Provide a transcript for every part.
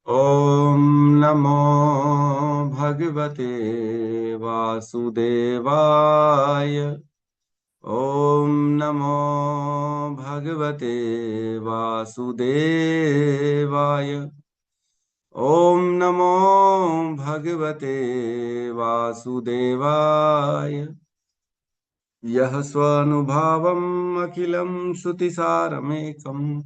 ॐ नमो भगवते वासुदेवाय। ॐ नमो भगवते वासुदेवाय। ॐ नमो भगवते वासुदेवाय। यः स्वानुभावम् अखिलं श्रुतिसारमेकम्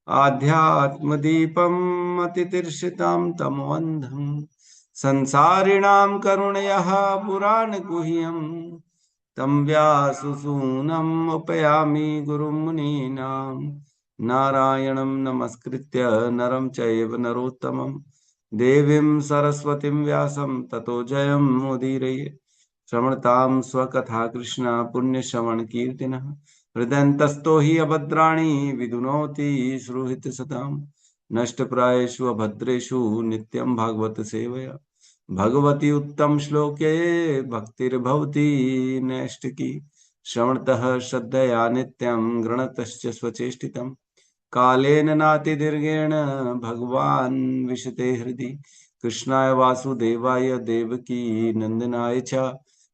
आध्यात्मदीपम् अतितीर्षितां तमोऽन्धम् संसारिणां करुणयः पुराणगुह्यम् तं व्याससूनम् उपयामि गुरुं मुनीनां नारायणं नमस्कृत्य नरं चैव नरोत्तमं देवीं सरस्वतीं व्यासं ततो जयमुदीरये। श्रवणतां स्वकथा कृष्ण पुण्यश्रवण कीर्तिनः हृदयन्तस्तो हि अभद्राणि विदुनोति श्रुहित सताम् नष्टप्रायेषु अभद्रेषु नित्यं भागवत सेवया भगवती उत्तम श्लोके भक्तिर्भवति नैष्टिकी श्रवणतः श्रद्धया नित्यं गृणतश्च स्वचेष्टितम् कालेन नातिदीर्घेण भगवान् विशते हृदि कृष्णाय वासुदेवाय देवकी नंदनाय च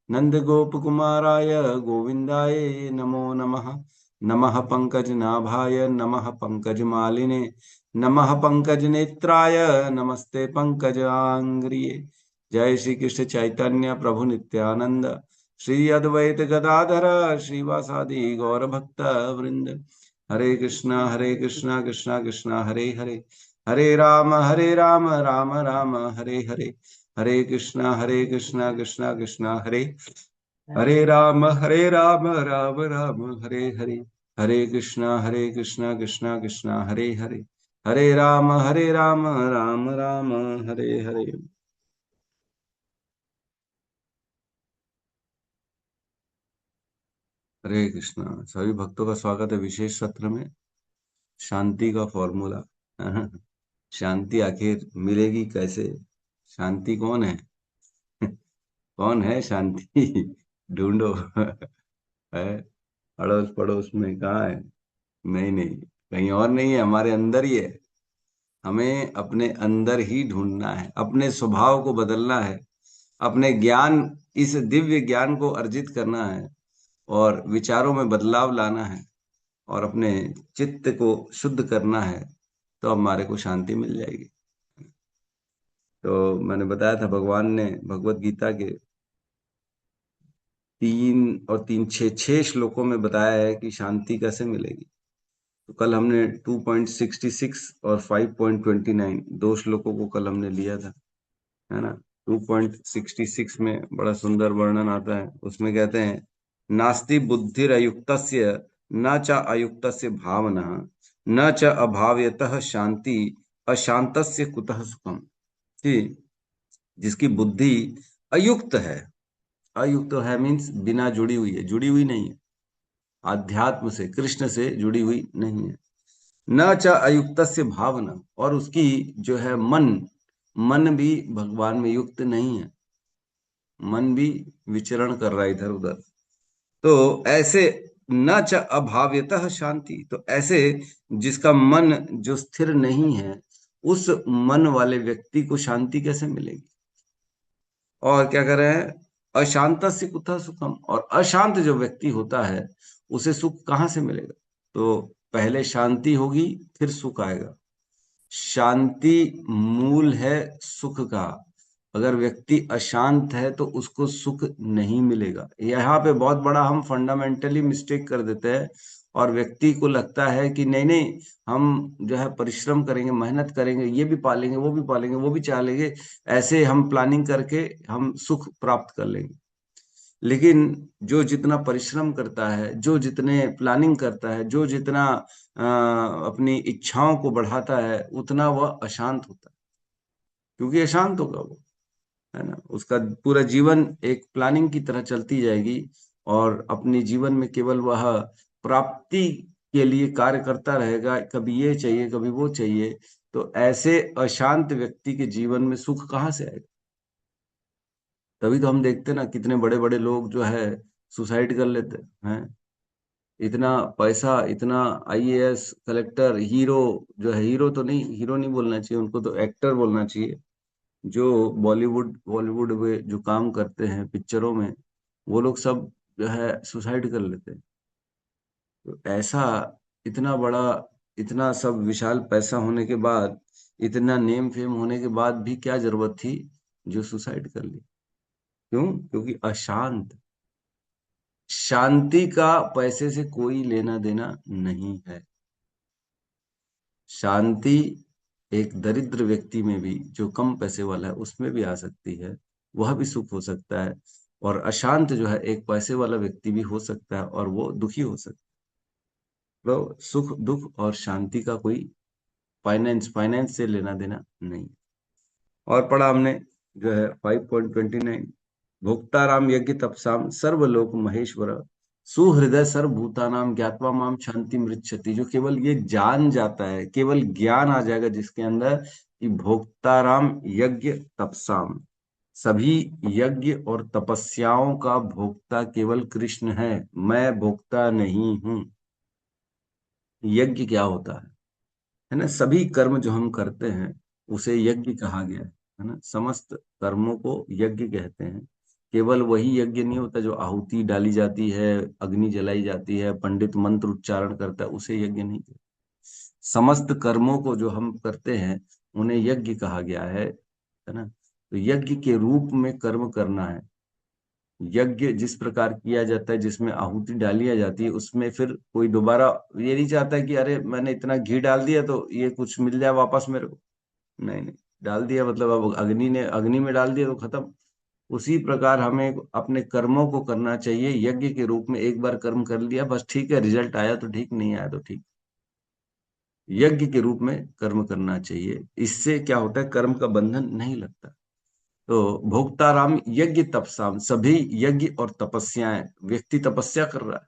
नंदगोपकुमाराय गोविन्दाय नमो नमः। नमः पंकजनाभाय नमः पंकजमालिने नमः पंकजनेत्राय नमस्ते पंकजांग्रिये। जय श्री कृष्ण चैतन्य प्रभु नित्यानंद श्री अद्वैत गदाधर श्रीवासादि गौर भक्त वृंद। हरे कृष्णा कृष्णा कृष्णा हरे हरे हरे राम राम राम हरे हरे। हरे कृष्णा कृष्णा कृष्णा हरे हरे राम राम हरे हरे। हरे कृष्णा कृष्णा कृष्णा हरे हरे हरे राम राम हरे हरे। हरे कृष्णा सभी भक्तों का स्वागत है विशेष सत्र में। शांति का फॉर्मूला। शांति आखिर मिलेगी कैसे? शांति कौन है? कौन है शांति? ढूंढो। है अड़ोस पड़ोस में कहाँ है? नहीं नहीं, कहीं और नहीं है, हमारे अंदर ही है। हमें अपने अंदर ही ढूंढना है, अपने स्वभाव को बदलना है, अपने ज्ञान, इस दिव्य ज्ञान को अर्जित करना है और विचारों में बदलाव लाना है और अपने चित्त को शुद्ध करना है, तो हमारे को शांति मिल जाएगी। तो मैंने बताया था भगवान ने भगवत गीता के 3 और 3 6 श्लोकों में बताया है कि शांति कैसे मिलेगी। तो कल हमने 2.66 और 5.29 दो श्लोकों को कल हमने लिया था, है ना। 2.66 में बड़ा सुंदर वर्णन आता है, उसमें कहते हैं नास्ति बुद्धिरयुक्तस्य न च अयुक्तस्य भावना न च अभावयतः शांति अशांतस्य कुतः सुखम। कि जिसकी बुद्धि अयुक्त है, अयुक्त है मीन्स बिना जुड़ी हुई है, जुड़ी हुई नहीं है, आध्यात्म से कृष्ण से जुड़ी हुई नहीं है। न च अयुक्तस्य भावना, और उसकी जो है मन, मन भी भगवान में युक्त नहीं है, मन भी विचरण कर रहा है इधर उधर। तो ऐसे न च अभाव्यतः शांति, तो ऐसे जिसका मन जो स्थिर नहीं है, उस मन वाले व्यक्ति को शांति कैसे मिलेगी? और क्या कर रहे हैं? अशांत से कुतः सुखम, और अशांत जो व्यक्ति होता है उसे सुख कहाँ से मिलेगा? तो पहले शांति होगी फिर सुख आएगा। शांति मूल है सुख का। अगर व्यक्ति अशांत है तो उसको सुख नहीं मिलेगा। यहाँ पे बहुत बड़ा हम फंडामेंटली मिस्टेक कर देते हैं और व्यक्ति को लगता है कि नहीं नहीं, हम जो है परिश्रम करेंगे, मेहनत करेंगे, ये भी पालेंगे, वो भी पालेंगे, वो भी चालेंगे, ऐसे हम प्लानिंग करके हम सुख प्राप्त कर लेंगे। लेकिन जो जितना परिश्रम करता है, जो जितने प्लानिंग करता है, जो जितना अपनी इच्छाओं को बढ़ाता है, उतना वह अशांत होता है, क्योंकि अशांत होगा वो, है ना। उसका पूरा जीवन एक प्लानिंग की तरह चलती जाएगी और अपने जीवन में केवल वह प्राप्ति के लिए कार्य करता रहेगा, कभी ये चाहिए कभी वो चाहिए। तो ऐसे अशांत व्यक्ति के जीवन में सुख कहाँ से आएगा? तभी तो हम देखते हैं ना, कितने बड़े बड़े लोग जो है सुसाइड कर लेते हैं। इतना पैसा, इतना आईएएस, कलेक्टर, हीरो, जो है हीरो तो नहीं, हीरो नहीं बोलना चाहिए उनको, तो एक्टर बोलना चाहिए, जो बॉलीवुड बॉलीवुड में जो काम करते हैं पिक्चरों में, वो लोग सब जो है सुसाइड कर लेते हैं। तो ऐसा इतना बड़ा, इतना सब विशाल पैसा होने के बाद, इतना नेम फेम होने के बाद भी क्या जरूरत थी जो सुसाइड कर ली? क्यों? क्योंकि अशांत। शांति का पैसे से कोई लेना देना नहीं है। शांति एक दरिद्र व्यक्ति में भी, जो कम पैसे वाला है, उसमें भी आ सकती है, वह भी सुख हो सकता है। और अशांत जो है एक पैसे वाला व्यक्ति भी हो सकता है और वो दुखी हो सकता है। तो सुख दुख और शांति का कोई फाइनेंस फाइनेंस से लेना देना नहीं। और पढ़ा हमने जो है 5.29, भोक्ताराम यज्ञ तपसाम सर्वलोक महेश्वर सुहृदय सर्वभूतानाम ज्ञात्वा माम शांति मृच्छति। जो केवल ये जान जाता है, केवल ज्ञान आ जाएगा जिसके अंदर कि भोक्ताराम यज्ञ तपसाम, सभी यज्ञ और तपस्याओं का भोक्ता केवल कृष्ण है, मैं भोक्ता नहीं हूं। यज्ञ क्या होता है ना? सभी कर्म जो हम करते हैं उसे यज्ञ कहा गया है ना? समस्त कर्मों को यज्ञ कहते हैं। केवल वही यज्ञ नहीं होता जो आहुति डाली जाती है, अग्नि जलाई जाती है, पंडित मंत्र उच्चारण करता है, उसे यज्ञ नहीं कहते। समस्त कर्मों को जो हम करते हैं उन्हें यज्ञ कहा गया है ना? तो यज्ञ के रूप में कर्म करना है। यज्ञ जिस प्रकार किया जाता है, जिसमें आहुति डाली जाती है, उसमें फिर कोई दोबारा ये नहीं चाहता है कि अरे मैंने इतना घी डाल दिया तो ये कुछ मिल जाए वापस मेरे को। नहीं नहीं, डाल दिया मतलब अब अग्नि में डाल दिया तो खत्म। उसी प्रकार हमें अपने कर्मों को करना चाहिए यज्ञ के रूप में। एक बार कर्म कर लिया बस, ठीक है, रिजल्ट आया तो ठीक, नहीं आया तो ठीक। यज्ञ के रूप में कर्म करना चाहिए, इससे क्या होता है, कर्म का बंधन नहीं लगता। तो भोक्ताराम यज्ञ तपसाम, सभी यज्ञ और तपस्याएं, व्यक्ति तपस्या कर रहा है,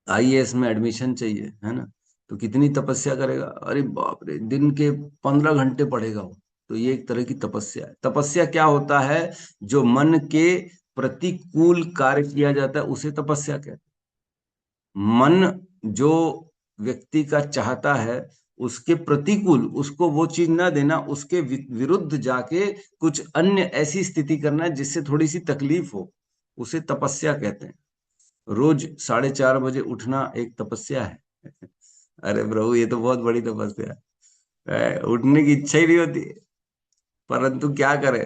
आईएएस में एडमिशन चाहिए है ना, तो कितनी तपस्या करेगा? अरे बाप रे, दिन के 15 घंटे पढ़ेगा वो। तो ये एक तरह की तपस्या है। तपस्या क्या होता है? जो मन के प्रतिकूल कार्य किया जाता है उसे तपस्या कहते हैं। मन जो व्यक्ति का चाहता है उसके प्रतिकूल, उसको वो चीज ना देना, उसके विरुद्ध जाके कुछ अन्य ऐसी स्थिति करना जिससे थोड़ी सी तकलीफ हो, उसे तपस्या कहते हैं। रोज 4:30 बजे उठना एक तपस्या है। अरे प्रभु, ये तो बहुत बड़ी तपस्या है। उठने की इच्छा ही नहीं होती, परंतु क्या करें।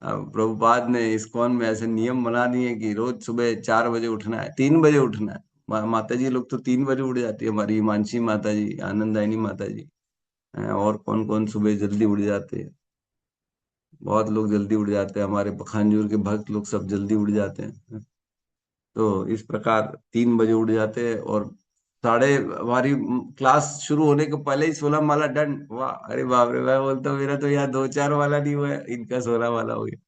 अब प्रभुपाद ने इस्कॉन में ऐसे नियम बना दिए कि रोज सुबह 4 बजे उठना है, 3 बजे उठना है। माता जी लोग तो 3 बजे उठ जाती है, हमारी हिमांशी माता जी, आनंदायनी माता जी हैं, और कौन कौन सुबह जल्दी उठ जाते हैं। बहुत लोग जल्दी उठ जाते हैं, हमारे पखानजूर के भक्त लोग सब जल्दी उठ जाते हैं। तो इस प्रकार 3 बजे उठ जाते हैं, और साढ़े हमारी क्लास शुरू होने के पहले ही 16 माला डन। वाह, अरे बाप रे, मैं बोलता हूँ मेरा तो यहाँ 2-4 माला नहीं हुआ है, इनका 16 माला हो गया।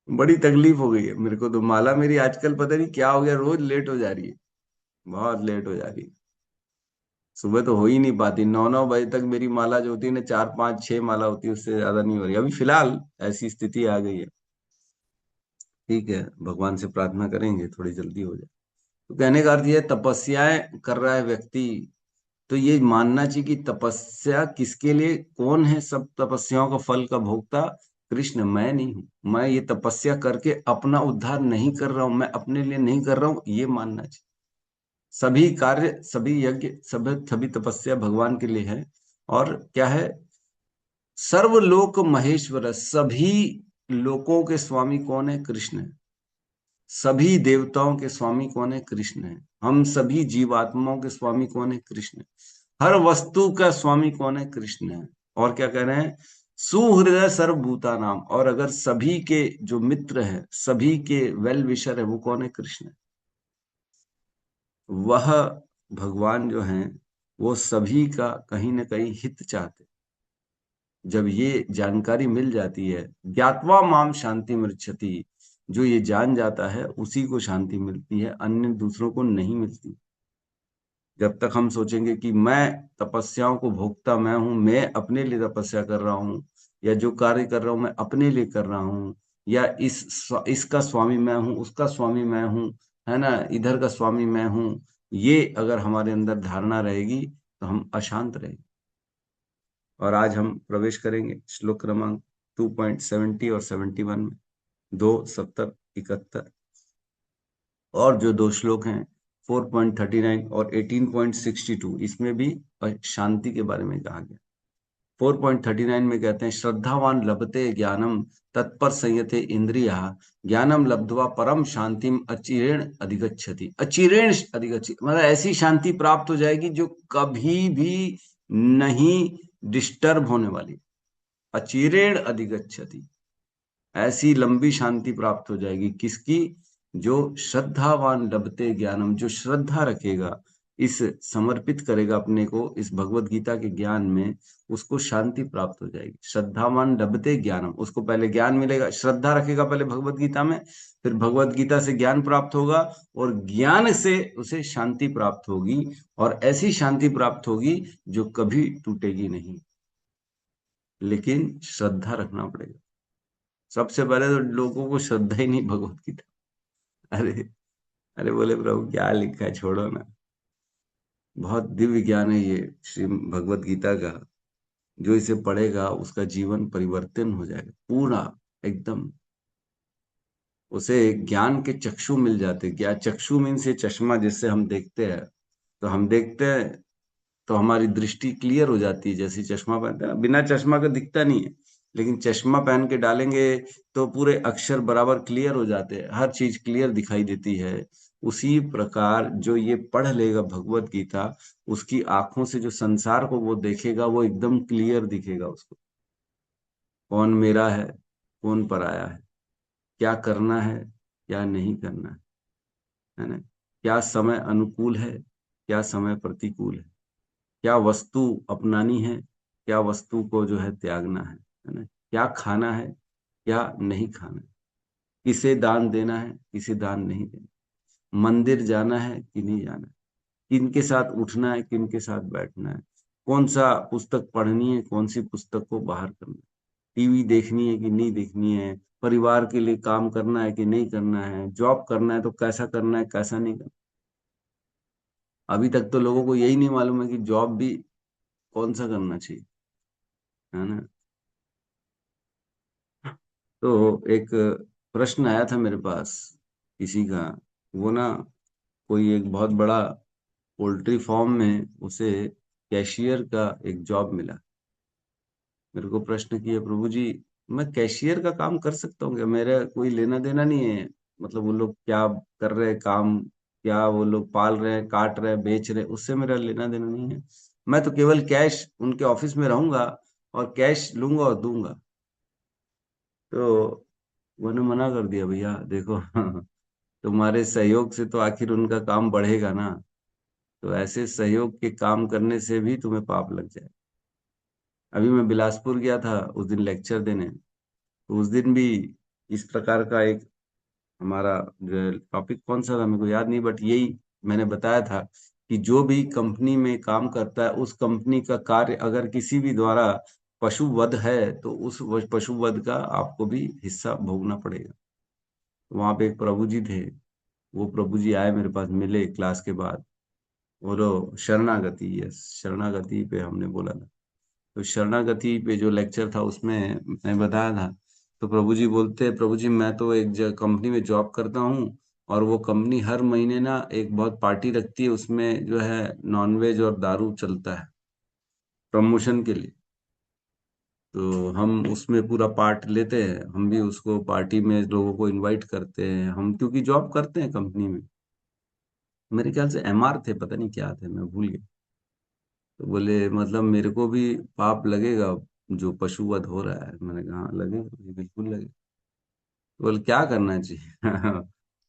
बड़ी तकलीफ हो गई है मेरे को तो, माला मेरी आजकल पता नहीं क्या हो गया, रोज लेट हो जा रही है, बहुत लेट हो जा रही है। सुबह तो हो ही नहीं पाती, 9-9 बजे तक मेरी माला जो होती है ना, 4-5-6 माला होती है, उससे ज्यादा नहीं हो रही अभी फिलहाल। ऐसी स्थिति आ गई है। ठीक है, भगवान से प्रार्थना करेंगे थोड़ी जल्दी हो जाए। तो कहने का अर्थ ये है, तपस्याएं कर रहा है व्यक्ति, तो ये मानना चाहिए कि तपस्या किसके लिए, कौन है सब तपस्याओं का फल का भोक्ता? कृष्ण, मैं नहीं हूं। मैं ये तपस्या करके अपना उद्धार नहीं कर रहा हूं, मैं अपने लिए नहीं कर रहा हूं, ये मानना चाहिए। सभी कार्य, सभी यज्ञ, सभी सभी तपस्या भगवान के लिए है। और क्या है? सर्वलोक महेश्वर, सभी लोकों के स्वामी कौन है? कृष्ण है। सभी देवताओं के स्वामी कौन है? कृष्ण है। हम सभी जीवात्माओं के स्वामी कौन है? कृष्ण है। हर वस्तु का स्वामी कौन है? कृष्ण है। और क्या कह रहे हैं? सुहृदय सर्वभूता नाम, और अगर सभी के जो मित्र हैं, सभी के वेल विशर है, वो कौन है? कृष्ण है। वह भगवान जो हैं, वो सभी का कहीं ना कहीं हित चाहते। जब ये जानकारी मिल जाती है, ज्ञात्वा माम शांति मृच्छति, जो ये जान जाता है उसी को शांति मिलती है, अन्य दूसरों को नहीं मिलती। जब तक हम सोचेंगे कि मैं तपस्याओं को भोगता मैं हूं, मैं अपने लिए तपस्या कर रहा हूं, या जो कार्य कर रहा हूं मैं अपने लिए कर रहा हूं, या इसका स्वामी मैं हूं, उसका स्वामी मैं हूं, है ना, इधर का स्वामी मैं हूं, ये अगर हमारे अंदर धारणा रहेगी तो हम अशांत रहेंगे। और आज हम प्रवेश करेंगे श्लोक क्रमांक 2.70 और 71 में, 2, 70, 71। और जो दो श्लोक हैं 4.39 और 18.62, इसमें भी शांति के बारे में कहा गया। 4.39 में कहते हैं, श्रद्धावान लभते ज्ञानम तत्पर संयते इंद्रिया, ज्ञानम लब्ध्वा परम शांतिम अचिरेण अधिगच्छति। अचिरेण अधिगच्छति मतलब ऐसी शांति प्राप्त हो जाएगी जो कभी भी नहीं डिस्टर्ब होने वाली। अचिरेण अधिगच्छति, ऐसी लंबी शांति प्राप्त हो जाएगी किसकी? जो श्रद्धावान लभते ज्ञानम, जो श्रद्धा रखेगा, इस समर्पित करेगा अपने को इस भगवत गीता के ज्ञान में, उसको शांति प्राप्त हो जाएगी। श्रद्धावान लभते ज्ञानम, उसको पहले ज्ञान मिलेगा, श्रद्धा रखेगा पहले भगवत गीता में, फिर भगवत गीता से ज्ञान प्राप्त होगा और ज्ञान से उसे शांति प्राप्त होगी, और ऐसी शांति प्राप्त होगी जो कभी टूटेगी नहीं। लेकिन श्रद्धा रखना पड़ेगा। सबसे पहले तो लोगों को श्रद्धा ही नहीं भगवत गीता। अरे, अरे बोले प्रभु क्या लिखा है, छोड़ो ना। बहुत दिव्य ज्ञान है ये श्री भगवत गीता का। जो इसे पढ़ेगा उसका जीवन परिवर्तन हो जाएगा पूरा एकदम। उसे ज्ञान के चक्षु मिल जाते। क्या चक्षु मीन से चश्मा, जिससे हम देखते हैं। तो हम देखते हैं तो हमारी दृष्टि क्लियर हो जाती है। जैसे चश्मा पहनते हैं, बिना चश्मा का दिखता नहीं है, लेकिन चश्मा पहन के डालेंगे तो पूरे अक्षर बराबर क्लियर हो जाते हैं, हर चीज क्लियर दिखाई देती है। उसी प्रकार जो ये पढ़ लेगा भगवत गीता, उसकी आंखों से जो संसार को वो देखेगा वो एकदम क्लियर दिखेगा उसको। कौन मेरा है, कौन पराया है, क्या करना है, क्या नहीं करना है ना, क्या समय अनुकूल है, क्या समय प्रतिकूल है, क्या वस्तु अपनानी है, क्या वस्तु को जो है त्यागना है ना, क्या खाना है, क्या नहीं खाना है, किसे दान देना है, किसे दान नहीं देना, मंदिर जाना है कि नहीं जाना है, किन के साथ उठना है, किन के साथ बैठना है, कौन सा पुस्तक पढ़नी है, कौन सी पुस्तक को बाहर करना है, टीवी देखनी है कि नहीं देखनी है, परिवार के लिए काम करना है कि नहीं करना है, जॉब करना है तो कैसा करना है, कैसा नहीं करना। अभी तक तो लोगों को यही नहीं मालूम है कि जॉब भी कौन सा करना चाहिए, है ना। तो एक प्रश्न आया था मेरे पास किसी का। वो ना, कोई एक बहुत बड़ा पोल्ट्री फार्म में उसे कैशियर का एक जॉब मिला। मेरे को प्रश्न किया, प्रभु जी मैं कैशियर का काम कर सकता हूँ क्या? मेरा कोई लेना देना नहीं है, मतलब वो लोग क्या कर रहे हैं काम, क्या वो लोग पाल रहे हैं, काट रहे हैं, बेच रहे हैं, उससे मेरा लेना देना नहीं है। मैं तो केवल कैश उनके ऑफिस में रहूंगा और कैश लूंगा और दूंगा। तो उन्होंने मना कर दिया, भैया देखो तुम्हारे सहयोग से तो आखिर उनका काम बढ़ेगा ना, तो ऐसे सहयोग के काम करने से भी तुम्हें पाप लग जाए। अभी मैं बिलासपुर गया था उस दिन लेक्चर देने, तो उस दिन भी इस प्रकार का एक हमारा टॉपिक कौन सा था मेरे को याद नहीं, बट यही मैंने बताया था कि जो भी कंपनी में काम करता है उस कंपनी का कार्य अगर किसी भी द्वारा पशु वध है तो उस पशु वध का आपको भी हिस्सा भोगना पड़ेगा। तो वहां पे एक प्रभु जी थे, वो प्रभु जी आए मेरे पास, मिले क्लास के बाद। बोलो शरणागति, यस शरणागति पे हमने बोला था। तो शरणागति पे जो लेक्चर था उसमें मैंने बताया था। तो प्रभु जी बोलते हैं, प्रभु जी मैं तो एक कंपनी में जॉब करता हूँ, और वो कंपनी हर महीने ना एक बहुत पार्टी रखती है, उसमें जो है नॉनवेज और दारू चलता है प्रमोशन के लिए। तो हम उसमें पूरा पार्ट लेते हैं, हम भी उसको पार्टी में लोगों को इनवाइट करते हैं हम, क्योंकि जॉब करते हैं कंपनी में। मेरे ख्याल से एमआर थे, पता नहीं क्या थे, मैं भूल गया। तो बोले मतलब मेरे को भी पाप लगेगा जो पशुवध हो रहा है? मैंने कहा हाँ लगेगा, जी बिल्कुल लगेगा। तो बोले क्या करना चाहिए?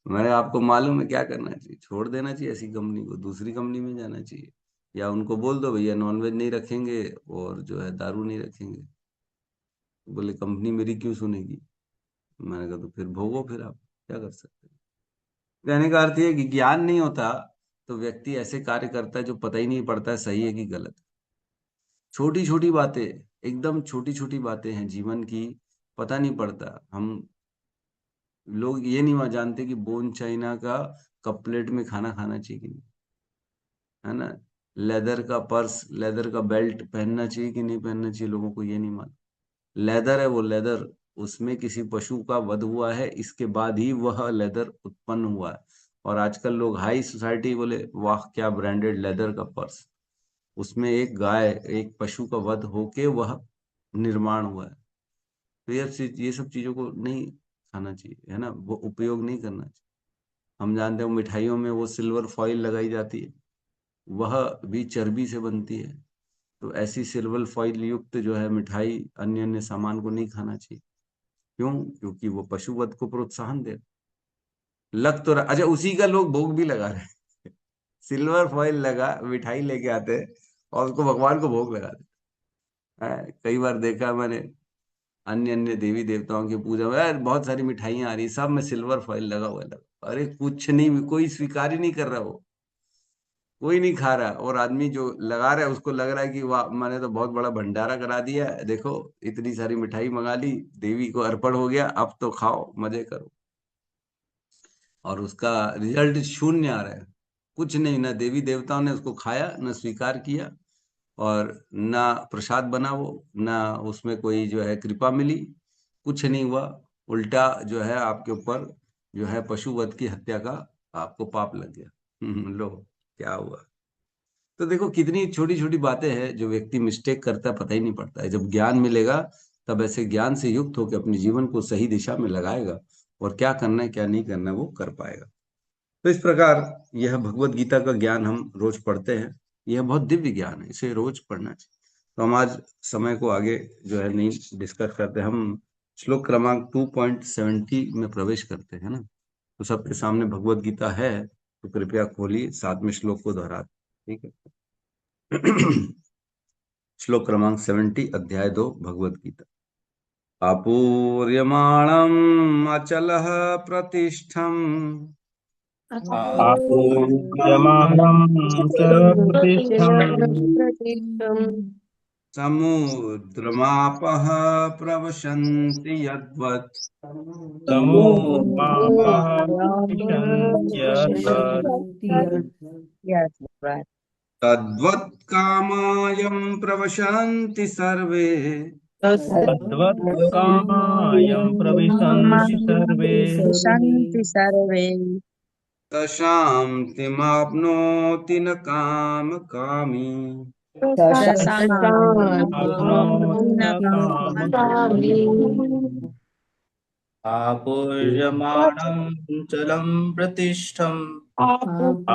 मैंने आपको मालूम है क्या करना चाहिए, छोड़ देना चाहिए ऐसी कंपनी को, दूसरी कंपनी में जाना चाहिए, या उनको बोल दो भैया नॉनवेज नहीं रखेंगे और जो है दारू नहीं रखेंगे। तो बोले कंपनी मेरी क्यों सुनेगी? मैंने कहा तो फिर भोगो, फिर आप क्या कर सकते हैं। कहने का अर्थ ये है कि ज्ञान नहीं होता तो व्यक्ति ऐसे कार्य करता है जो पता ही नहीं पड़ता है सही है कि गलत। छोटी छोटी बातें, एकदम छोटी छोटी बातें हैं जीवन की, पता नहीं पड़ता। हम लोग ये नहीं जानते कि बोन चाइना का कप प्लेट में खाना खाना चाहिए कि नहीं, है ना। लेदर का पर्स, लेदर का बेल्ट पहनना चाहिए कि नहीं पहनना चाहिए, लोगों को ये नहीं मालूम। लेदर है वो लेदर, उसमें किसी पशु का वध हुआ है, इसके बाद ही वह लेदर उत्पन्न हुआ है। और आजकल लोग हाई सोसाइटी बोले वाह क्या ब्रांडेड लेदर का पर्स, उसमें एक गाय, एक पशु का वध होके वह निर्माण हुआ है। तो ये सब चीजों को नहीं खाना चाहिए, है ना, वो उपयोग नहीं करना चाहिए। हम जानते हो मिठाइयों में वो सिल्वर फॉइल लगाई जाती है, वह भी चर्बी से बनती है। तो ऐसी सिल्वर फॉइल युक्त जो है मिठाई, अन्य अन्य सामान को नहीं खाना चाहिए। क्यों? क्योंकि वो पशुवध को प्रोत्साहन दे, अच्छा उसी का लोग भोग भी लगा रहे हैं। सिल्वर फॉइल लगा मिठाई लेके आते हैं और उसको भगवान को भोग लगा देते हैं। कई बार देखा मैंने, अन्य अन्य देवी देवताओं की पूजा में यार बहुत सारी मिठाइयां आ रही, सब में सिल्वर फॉइल लगा हुआ है, लगा, अरे कुछ नहीं, कोई स्वीकार ही नहीं कर रहा, वो कोई नहीं खा रहा। और आदमी जो लगा रहा है उसको लग रहा है कि वाह मैंने तो बहुत बड़ा भंडारा करा दिया है, देखो इतनी सारी मिठाई मंगा ली, देवी को अर्पण हो गया, अब तो खाओ मजे करो। और उसका रिजल्ट शून्य आ रहा है, कुछ नहीं, ना देवी देवताओं ने उसको खाया, न स्वीकार किया, और ना प्रसाद बना वो, ना उसमें कोई जो है कृपा मिली, कुछ नहीं हुआ। उल्टा जो है आपके ऊपर जो है पशुवध की हत्या का आपको पाप लग गया। लो क्या हुआ। तो देखो कितनी छोटी छोटी बातें हैं जो व्यक्ति मिस्टेक करता है, पता ही नहीं पड़ता है। जब ज्ञान मिलेगा तब ऐसे ज्ञान से युक्त होकर अपने जीवन को सही दिशा में लगाएगा, और क्या करना है क्या नहीं करना है वो कर पाएगा। तो इस प्रकार यह भगवत गीता का ज्ञान हम रोज पढ़ते हैं, यह बहुत दिव्य ज्ञान है, इसे रोज पढ़ना चाहिए। तो हम आज समय को आगे जो है नहीं डिस्कस करते, हम श्लोक क्रमांक 2.70 में प्रवेश करते हैं ना। तो सबके सामने भगवत गीता है, तो कृपया खोलिए, 7वें श्लोक को दोहरा, ठीक है। श्लोक क्रमांक 70, अध्याय 2, भगवत गीता। आपूर्यमाणम् अचलः प्रतिष्ठम् आपूर्यमाणं च प्रतिष्ठम् समुद्रमापः प्रवशन्ति यद्वत् तमोमापः विशन्त्यद्वत् तद्वत् कामायं प्रवशन्ति सर्वे तद्वत् कामायं प्रविशन्ति सर्वे शान्ति सर्वे शान्तिमाप्नोति न कामकामी। आप्नोति न कामकामी। आपूर्यमाणं चलं प्रतिष्ठम्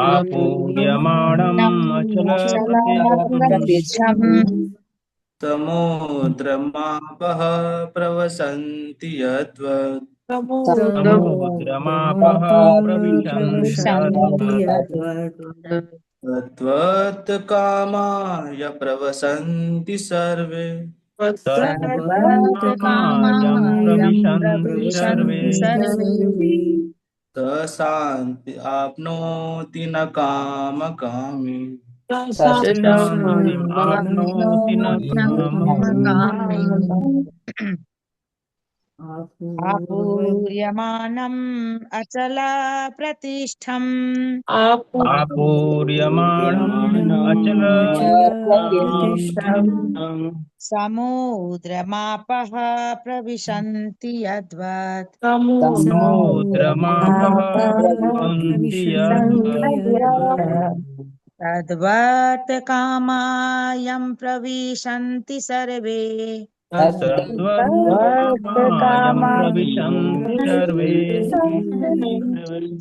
आपूर्यमाणम् अचलप्रतिष्ठम् समुद्रमापः प्रवसन्ति यद्वत् समुद्रमापः प्रविशन्त्यद्वत् तद्वत् कामाय प्रवसन्ति सर्वे तद्वत्कामायं प्रविशन्ति सर्वे स शान्ति आपनोति न कामकामी। शान्तिम् आप्नोति न कामकामी। आपूर्यमाणम् अचला प्रतिष्ठम् आपूर्यमाणम् अचलप्रतिष्ठम् समुद्रमापः प्रविशन्ति यद्वत् समुद्रमापः प्रविशन्ति यद्वत् तद्वत् कामायं प्रविशन्ति सर्वे तद्वत्कामायं प्रविशन्ति सर्वे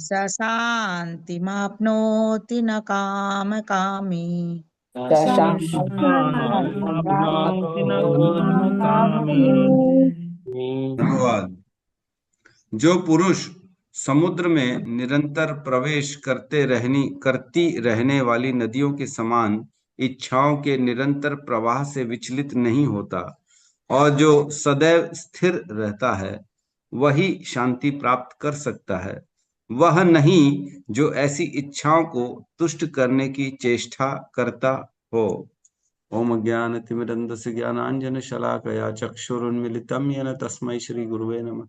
स शान्तिमाप्नोति न कामकामी। शान्तिमाप्नोति न कामकामी। धन्यवाद। जो पुरुष समुद्र में निरंतर प्रवेश करती रहने वाली नदियों के समान इच्छाओं के निरंतर प्रवाह से विचलित नहीं होता और जो सदैव स्थिर रहता है, वही शांति प्राप्त कर सकता है। वह नहीं जो ऐसी इच्छाओं को तुष्ट करने की चेष्टा करता हो। ओम अज्ञानतिमिरन्धस्य ज्ञानाञ्जनशलाकया चक्षुरुन्मिलितं येन तस्मै श्रीगुरुवे नमः।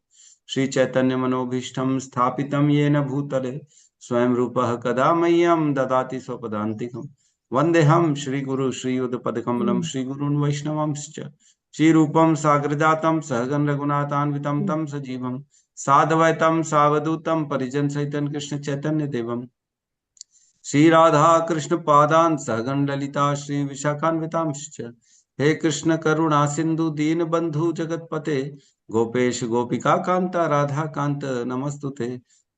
श्रीचैतन्यमनोभीष्टं स्थापितं येन भूतले स्वयं रूपः कदा मह्यं ददाति स्वपदान्तिकम्। वन्देऽहं श्रीगुरु श्रीयुतपदकमलं श्रीगुरून् वैष्णवांश्च श्रीरूपं साग्रजातं सहगण रघुनाथान्वितं तं सजीवं साद्वैतं सावधूतं परिजन सहितं कृष्ण चैतन्य देवम् श्री राधा कृष्ण पादान सहगण ललिता श्री विशाखान्वितांश्च हे कृष्ण करुणा सिंधु दीन बंधु जगतपते गोपेश गोपिका कांता राधा कांत नमस्तुते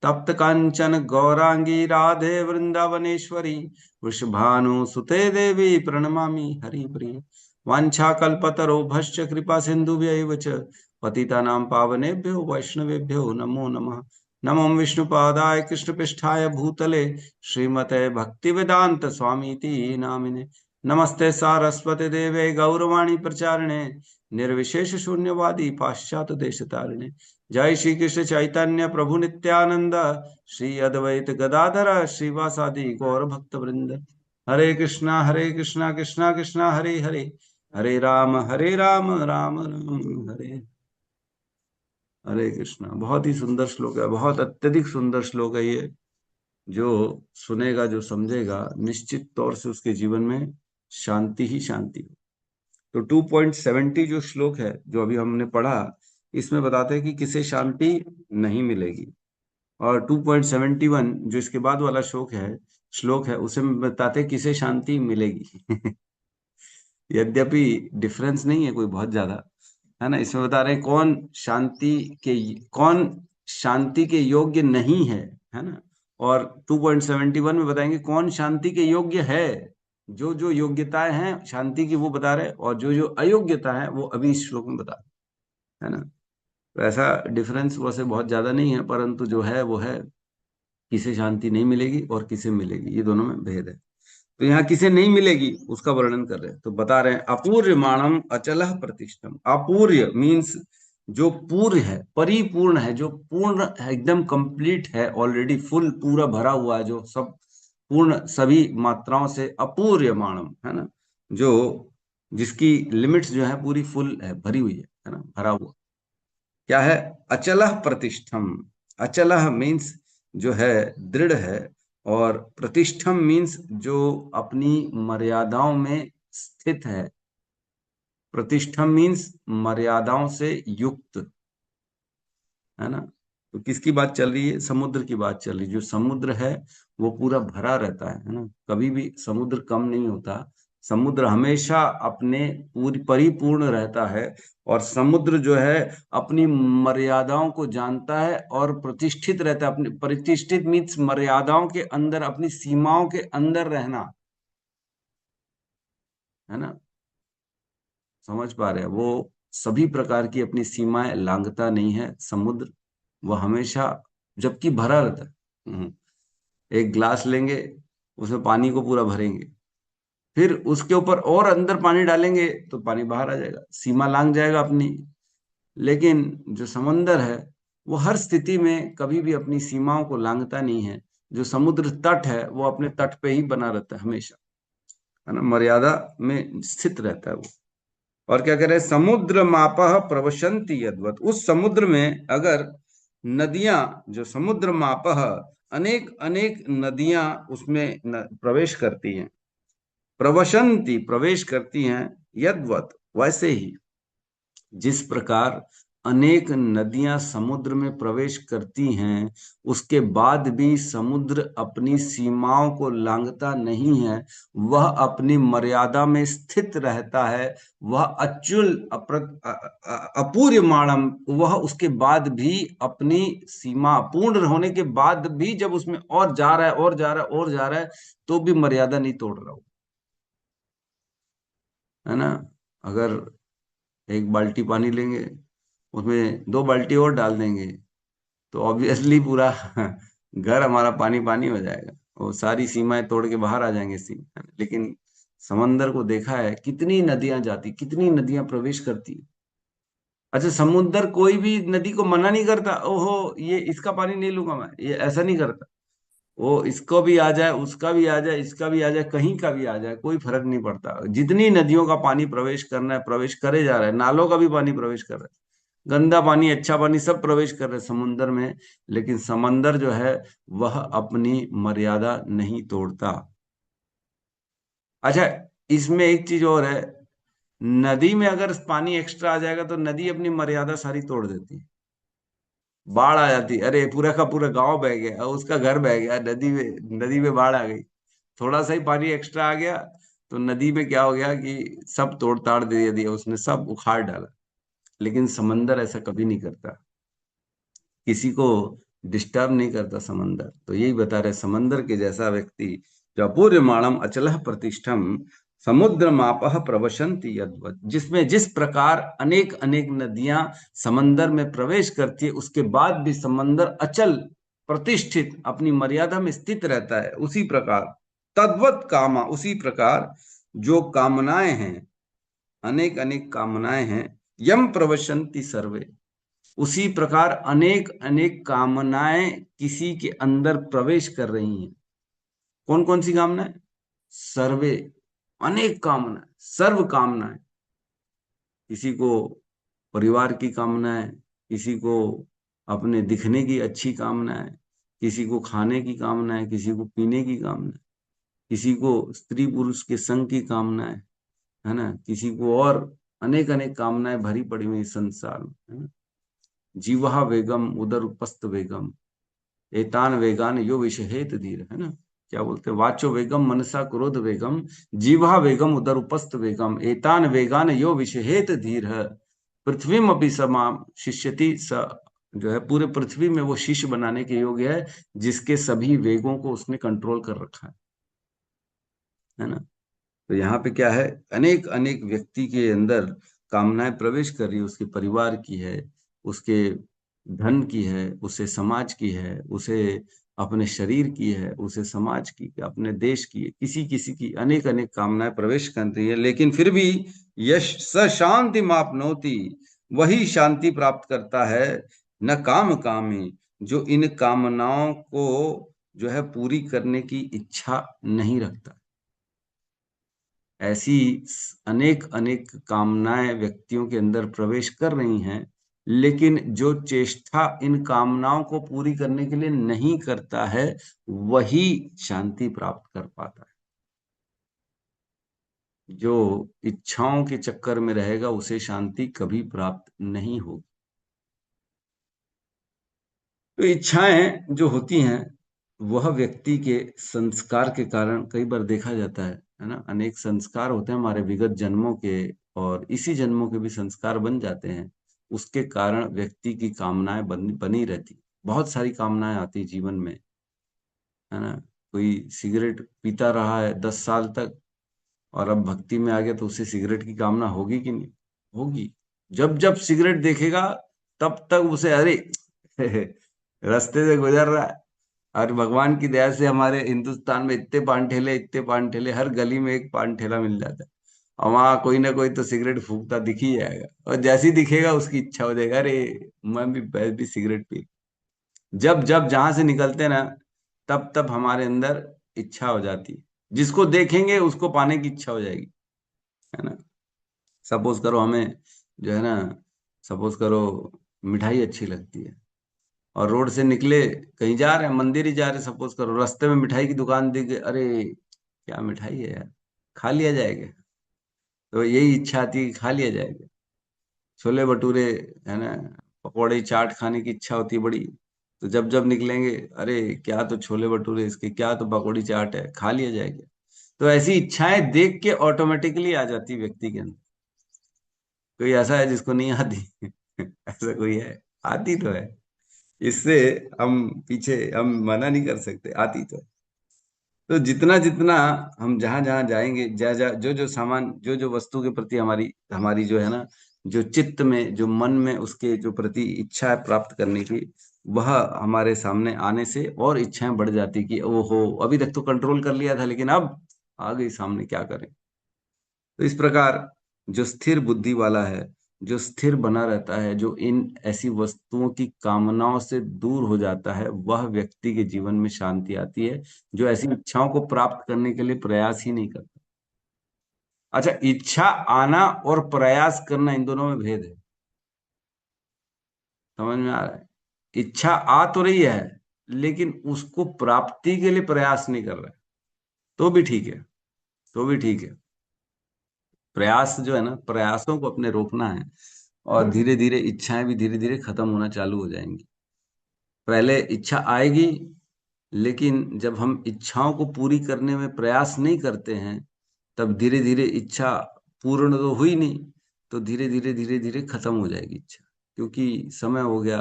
तप्त कांचन गौरांगी राधे वृंदावनेश्वरी वृषभानुसुते देवी प्रणमामि हरिप्रिय वाञ्छाकल्पतरोभश्च कृपा सिन्धुभ्यैव च पतितानां पावनेभ्यो वैष्णवेभ्यो नमो नमः। नमो विष्णुपादाय कृष्णपृष्ठाय भूतले श्रीमते भक्तिवेदांत स्वामीति नामिने नमस्ते सारस्वती देवे गौरवाणी प्रचारिणे निर्विशेष शून्यवादी पाश्चात्य देशतारिणे जय श्री कृष्ण चैतन्य प्रभु नित्यानंद श्री अद्वैत गदाधर श्रीवासादि गौर भक्त वृंद हरे कृष्णा कृष्णा कृष्णा हरे हरे हरे राम राम राम हरे हरे कृष्णा। बहुत ही सुंदर श्लोक है, बहुत अत्यधिक सुंदर श्लोक है ये। जो सुनेगा जो समझेगा निश्चित तौर से उसके जीवन में शांति ही शांति हो। तो 2.70 जो श्लोक है जो अभी हमने पढ़ा इसमें बताते हैं कि किसे शांति नहीं मिलेगी, और 2.71 जो इसके बाद वाला श्लोक है उसे बताते हैं किसे शांति मिलेगी। यद्यपि डिफरेंस नहीं है कोई बहुत ज्यादा, है ना। इसमें बता रहे हैं कौन शांति के योग्य नहीं है ना। और 2.71 में बताएंगे कौन शांति के योग्य है। जो जो योग्यताएं हैं शांति की वो बता रहे हैं, और जो जो अयोग्यता है वो अभी इस श्लोक में बता रहे हैं, है ना। तो ऐसा डिफरेंस वैसे बहुत ज्यादा नहीं है, परंतु जो है वो है किसे शांति नहीं मिलेगी और किसे मिलेगी, ये दोनों में भेद है। तो यहाँ किसे नहीं मिलेगी उसका वर्णन कर रहे हैं। तो बता रहे हैं अपूर्यमाणम अचलः प्रतिष्ठम। अपूर्य मीन्स जो पूर्ण है, परिपूर्ण है, जो पूर्ण है, एकदम कंप्लीट है, ऑलरेडी फुल पूरा भरा हुआ है, जो सब पूर्ण सभी मात्राओं से अपूर्यमाणम, है ना, जो जिसकी लिमिट्स जो है पूरी फुल है, भरी हुई है ना, भरा हुआ। क्या है? अचलः प्रतिष्ठम। अचलः मीन्स जो है दृढ़ है, और प्रतिष्ठम मीन्स जो अपनी मर्यादाओं में स्थित है। प्रतिष्ठम मीन्स मर्यादाओं से युक्त, है ना। तो किसकी बात चल रही है? समुद्र की बात चल रही है। जो समुद्र है वो पूरा भरा रहता है ना, कभी भी समुद्र कम नहीं होता। समुद्र हमेशा अपने पूरी परिपूर्ण रहता है, और समुद्र जो है अपनी मर्यादाओं को जानता है और प्रतिष्ठित रहता है। अपनी प्रतिष्ठित मीन्स मर्यादाओं के अंदर, अपनी सीमाओं के अंदर रहना, है ना। समझ पा रहे हैं? वो सभी प्रकार की अपनी सीमाएं लांघता नहीं है समुद्र। वह हमेशा जबकि भरा रहता है। एक ग्लास लेंगे, उसमें पानी को पूरा भरेंगे, फिर उसके ऊपर और अंदर पानी डालेंगे तो पानी बाहर आ जाएगा, सीमा लांघ जाएगा अपनी। लेकिन जो समंदर है वो हर स्थिति में कभी भी अपनी सीमाओं को लांघता नहीं है। जो समुद्र तट है वो अपने तट पे ही बना रहता है हमेशा, है ना, मर्यादा में स्थित रहता है वो। और क्या कह रहे हैं? समुद्र मापह प्रवशंति यद्वत। उस समुद्र में अगर नदियां, जो समुद्र मापह, अनेक अनेक नदियां उसमें प्रवेश करती हैं। प्रवशंति प्रवेश करती हैं, यद्वत वैसे ही, जिस प्रकार अनेक नदियां समुद्र में प्रवेश करती हैं उसके बाद भी समुद्र अपनी सीमाओं को लांघता नहीं है, वह अपनी मर्यादा में स्थित रहता है, वह अचल अपूर्यमाणम, वह उसके बाद भी अपनी सीमा पूर्ण होने के बाद भी जब उसमें और जा रहा है और जा रहा है और जा रहा है तो भी मर्यादा नहीं तोड़ रहा हो, है ना। अगर एक बाल्टी पानी लेंगे, उसमें 2 बाल्टी और डाल देंगे तो ऑब्वियसली पूरा घर हमारा पानी पानी हो जाएगा, वो सारी सीमाएं तोड़ के बाहर आ जाएंगे सीमा। लेकिन समंदर को देखा है, कितनी नदियां जाती, कितनी नदियां प्रवेश करती। अच्छा, समुद्र कोई भी नदी को मना नहीं करता, ओहो ये इसका पानी नहीं लूंगा मैं, ये ऐसा नहीं करता। वो इसको भी आ जाए, उसका भी आ जाए, इसका भी आ जाए, कहीं का भी आ जाए, कोई फर्क नहीं पड़ता। जितनी नदियों का पानी प्रवेश करना है प्रवेश करे जा रहा है, नालों का भी पानी प्रवेश कर रहा है, गंदा पानी अच्छा पानी सब प्रवेश कर रहे समुन्द्र में, लेकिन समंदर जो है वह अपनी मर्यादा नहीं तोड़ता। अच्छा, इसमें एक चीज और है, नदी में अगर पानी एक्स्ट्रा आ जाएगा तो नदी अपनी मर्यादा सारी तोड़ देती है। बाढ़ आ जाती, अरे पूरा का पूरा गांव बह गया और उसका घर बह गया, नदी में बाढ़ आ गई। थोड़ा सा ही पानी एक्स्ट्रा आ गया तो नदी में क्या हो गया कि सब तोड़ ताड़ दे दिया उसने, सब उखाड़ डाला। लेकिन समंदर ऐसा कभी नहीं करता, किसी को डिस्टर्ब नहीं करता समंदर। तो यही बता रहे, समंदर के जैसा व्यक्ति जो अपूर्यमाणम अचलः प्रतिष्ठम समुद्र मापह प्रवशंति यद्वत्, जिसमें जिस प्रकार अनेक अनेक नदियां समंदर में प्रवेश करती है उसके बाद भी समंदर अचल प्रतिष्ठित अपनी मर्यादा में स्थित रहता है, उसी प्रकार तद्वत कामा, उसी प्रकार जो कामनाएं हैं, अनेक अनेक कामनाएं हैं, यम प्रवशंति सर्वे, उसी प्रकार अनेक अनेक कामनाएं किसी के अंदर प्रवेश कर रही हैं। कौन कौन सी कामनाएं? सर्वे, अनेक कामनाएं, सर्व कामनाएं। किसी को परिवार की कामना है, किसी को अपने दिखने की अच्छी कामना है, किसी को खाने की कामना है, किसी को पीने की कामना है, किसी को स्त्री पुरुष के संग की कामना है ना, किसी को और अनेक अनेक कामनाएं भरी पड़ी हुई संसार में, है ना। जीवहा वेगम उदर उपस्थ वेगम एतान वेगान यो विषहेत धीर, है ना। क्या बोलते हैं, वाचो वेगम मनसा क्रोध वेगम जीवा वेगम उदर उपस्थ वेगम एतान वेगान यो विषहेत धीर। पृथ्वी अपनी समाम शिष्यति स, जो है पूरे पृथ्वी में वो शिष्य बनाने के योग्य है जिसके सभी वेगों को उसने कंट्रोल कर रखा है ना। तो यहाँ पे क्या है, अनेक अनेक व्यक्ति के अंदर कामनाएं प्रवेश कर रही है, उसके परिवार की है, उसके धन की है, उसे समाज की है, उसे अपने शरीर की है, उसे समाज की, अपने देश की, किसी किसी की अनेक अनेक कामनाएं प्रवेश कर रही है, लेकिन फिर भी यश स शांति मापनोति, वही शांति प्राप्त करता है, न काम कामी, जो इन कामनाओं को जो है पूरी करने की इच्छा नहीं रखता। ऐसी अनेक अनेक कामनाएं व्यक्तियों के अंदर प्रवेश कर रही हैं, लेकिन जो चेष्टा इन कामनाओं को पूरी करने के लिए नहीं करता है वही शांति प्राप्त कर पाता है। जो इच्छाओं के चक्कर में रहेगा उसे शांति कभी प्राप्त नहीं होगी। तो इच्छाएं जो होती हैं वह व्यक्ति के संस्कार के कारण कई बार देखा जाता है ना। अनेक संस्कार होते हैं हमारे विगत जन्मों के, और इसी जन्मों के भी संस्कार बन जाते हैं, उसके कारण व्यक्ति की कामनाएं बनी रहती। बहुत सारी कामनाएं आती जीवन में, है ना। कोई सिगरेट पीता रहा है 10 साल तक और अब भक्ति में आ गया तो उसे सिगरेट की कामना होगी कि नहीं होगी। जब जब सिगरेट देखेगा तब तक उसे, अरे रास्ते से गुजर रहा है, और भगवान की दया से हमारे हिंदुस्तान में इतने पान ठेले, हर गली में एक पान ठेला मिल जाता है, और वहां कोई ना कोई तो सिगरेट फूकता दिख ही जाएगा, और जैसे ही दिखेगा उसकी इच्छा हो जाएगा, अरे मैं भी सिगरेट पी। जब जब जहां से निकलते ना तब तब हमारे अंदर इच्छा हो जाती है, जिसको देखेंगे उसको पाने की इच्छा हो जाएगी, है ना। सपोज करो हमें जो है ना, सपोज करो मिठाई अच्छी लगती है, और रोड से निकले, कहीं जा रहे हैं, मंदिर ही जा रहे हैं, सपोज करो रास्ते में मिठाई की दुकान दिख गई, अरे क्या मिठाई है यार, खा लिया जाएगा। तो यही इच्छा आती है कि खा लिया जाएगा। छोले भटूरे, है ना, पकौड़े चाट खाने की इच्छा होती है बड़ी, तो जब जब निकलेंगे, अरे क्या तो छोले भटूरे इसके, क्या तो पकौड़ी चाट है, खा लिया जाएगा। तो ऐसी इच्छाएं देख के ऑटोमेटिकली आ जाती व्यक्ति के अंदर। कोई ऐसा है जिसको नहीं आती? ऐसा कोई है? आती तो है, इससे हम पीछे, हम मना नहीं कर सकते, आती तो है। तो जितना जितना हम जहां जहां जाएंगे, जहाँ जहाँ जो जो सामान, जो जो वस्तु के प्रति हमारी हमारी जो है ना, जो चित्त में, जो मन में उसके जो प्रति इच्छा है प्राप्त करने की, वह हमारे सामने आने से और इच्छाएं बढ़ जाती कि ओहो, अभी तक तो कंट्रोल कर लिया था लेकिन अब आ गई सामने, क्या करें। तो इस प्रकार जो स्थिर बुद्धि वाला है, जो स्थिर बना रहता है, जो इन ऐसी वस्तुओं की कामनाओं से दूर हो जाता है, वह व्यक्ति के जीवन में शांति आती है, जो ऐसी इच्छाओं को प्राप्त करने के लिए प्रयास ही नहीं करता। अच्छा, इच्छा आना और प्रयास करना, इन दोनों में भेद है। समझ में आ रहा है? इच्छा आ तो रही है, लेकिन उसको प्राप्ति के लिए प्रयास नहीं कर रहा है, तो भी ठीक है, तो भी ठीक है। प्रयास जो है ना, प्रयासों को अपने रोकना है, और धीरे धीरे इच्छाएं भी धीरे धीरे खत्म होना चालू हो जाएंगी। पहले इच्छा आएगी, लेकिन जब हम इच्छाओं को पूरी करने में प्रयास नहीं करते हैं, तब धीरे धीरे इच्छा पूर्ण तो हुई नहीं, तो धीरे धीरे खत्म हो जाएगी इच्छा। क्योंकि समय हो गया,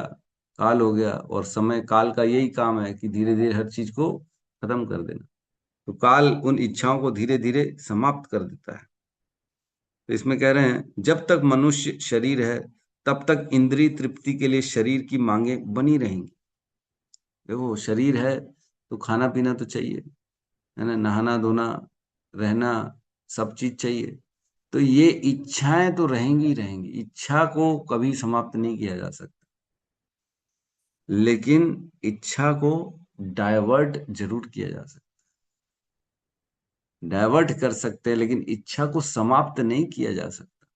काल हो गया, और समय काल का यही काम है कि धीरे धीरे हर चीज को खत्म कर देना। तो काल उन इच्छाओं को धीरे धीरे समाप्त कर देता है। तो इसमें कह रहे हैं, जब तक मनुष्य शरीर है, तब तक इंद्रिय तृप्ति के लिए शरीर की मांगे बनी रहेंगी। देखो, शरीर है तो खाना पीना तो चाहिए, है ना, नहाना धोना, रहना, सब चीज चाहिए। तो ये इच्छाएं तो रहेंगी ही रहेंगी, इच्छा को कभी समाप्त नहीं किया जा सकता। लेकिन इच्छा को डाइवर्ट जरूर किया जा सकता, डाइवर्ट कर सकते हैं, लेकिन इच्छा को समाप्त नहीं किया जा सकता।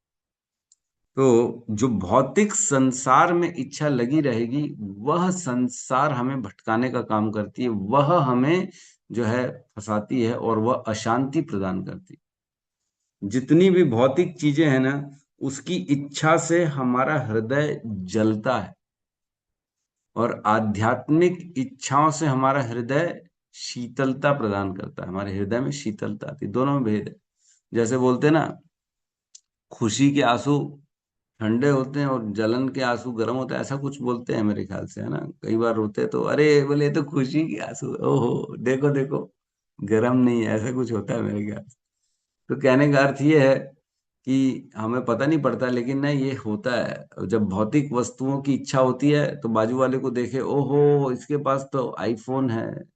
तो जो भौतिक संसार में इच्छा लगी रहेगी, वह संसार हमें भटकाने का काम करती है, वह हमें जो है फंसाती है, और वह अशांति प्रदान करती है। जितनी भी भौतिक चीजें हैं ना, उसकी इच्छा से हमारा हृदय जलता है, और आध्यात्मिक इच्छाओं से हमारा हृदय शीतलता प्रदान करता है, हमारे हृदय में शीतलता आती है। दोनों में भेद है। जैसे बोलते हैं ना, खुशी के आंसू ठंडे होते हैं और जलन के आंसू गर्म होते हैं, ऐसा कुछ बोलते हैं मेरे ख्याल से, है ना। कई बार रोते तो अरे बोले ये तो खुशी के आंसू, ओहो देखो देखो, गर्म नहीं है, ऐसा कुछ होता है मेरे ख्याल से। तो कहने का अर्थ ये है कि हमें पता नहीं पड़ता, लेकिन ना ये होता है। जब भौतिक वस्तुओं की इच्छा होती है, तो बाजू वाले को देखे, ओहो इसके पास तो आईफोन है,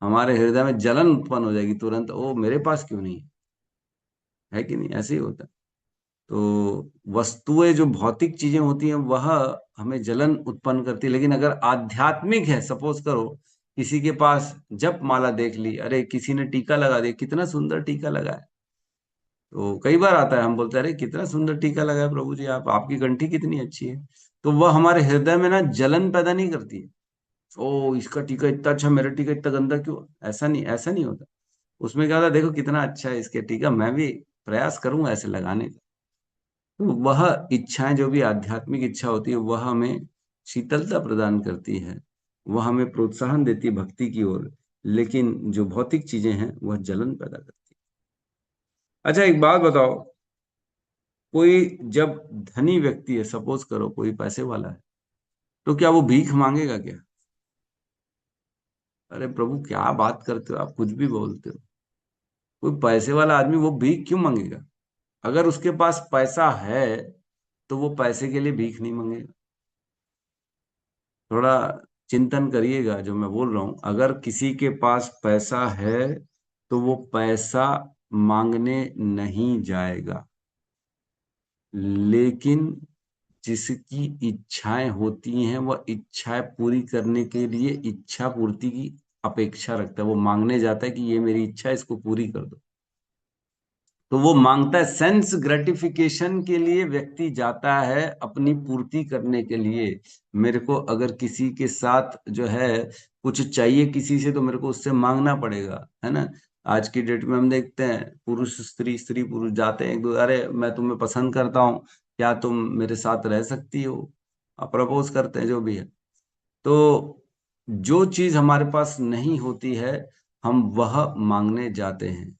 हमारे हृदय में जलन उत्पन्न हो जाएगी तुरंत, ओ मेरे पास क्यों नहीं है कि नहीं? ऐसे ही होता है। तो वस्तुएं जो भौतिक चीजें होती हैं, वह हमें जलन उत्पन्न करती है। लेकिन अगर आध्यात्मिक है, सपोज करो किसी के पास जप माला देख ली, अरे किसी ने टीका लगा दिया, कितना सुंदर टीका लगा है, तो कई बार आता है, हम बोलते हैं अरे कितना सुंदर टीका लगा है प्रभु जी, आप आपकी कंठी कितनी अच्छी है। तो वह हमारे हृदय में ना जलन पैदा नहीं करती है, ओ इसका टीका इतना अच्छा, मेरा टीका इतना गंदा क्यों, ऐसा नहीं, ऐसा नहीं होता। उसमें क्या होता है, देखो कितना अच्छा है इसके टीका, मैं भी प्रयास करूंगा ऐसे लगाने का। तो वह इच्छाएं, जो भी आध्यात्मिक इच्छा होती है, वह हमें शीतलता प्रदान करती है, वह हमें प्रोत्साहन देती है भक्ति की ओर। लेकिन जो भौतिक चीजें हैं, वह जलन पैदा करती है। अच्छा, एक बात बताओ, कोई जब धनी व्यक्ति है, सपोज करो कोई पैसे वाला है, तो क्या वो भीख मांगेगा क्या? अरे प्रभु क्या बात करते हो आप, कुछ भी बोलते हो। कोई पैसे वाला आदमी वो भीख क्यों मांगेगा? अगर उसके पास पैसा है, तो वो पैसे के लिए भीख नहीं मांगेगा। थोड़ा चिंतन करिएगा जो मैं बोल रहा हूं। अगर किसी के पास पैसा है, तो वो पैसा मांगने नहीं जाएगा। लेकिन जिसकी इच्छाएं होती हैं, वह इच्छाएं पूरी करने के लिए इच्छा पूर्ति की अपेक्षा रखता है, वो मांगने जाता है कि ये मेरी इच्छा है, इसको पूरी कर दो। तो वो मांगता है, सेंस ग्रेटिफिकेशन के लिए व्यक्ति जाता है, अपनी पूर्ति करने के लिए। मेरे को अगर किसी के साथ जो है कुछ चाहिए किसी से, तो मेरे को उससे मांगना पड़ेगा, है ना। आज की डेट में हम देखते हैं, पुरुष स्त्री, स्त्री पुरुष जाते हैं एक दो, अरे मैं तुम्हें पसंद करता हूँ, क्या तुम मेरे साथ रह सकती हो, प्रपोज करते हैं, जो भी है। तो जो चीज हमारे पास नहीं होती है, हम वह मांगने जाते हैं।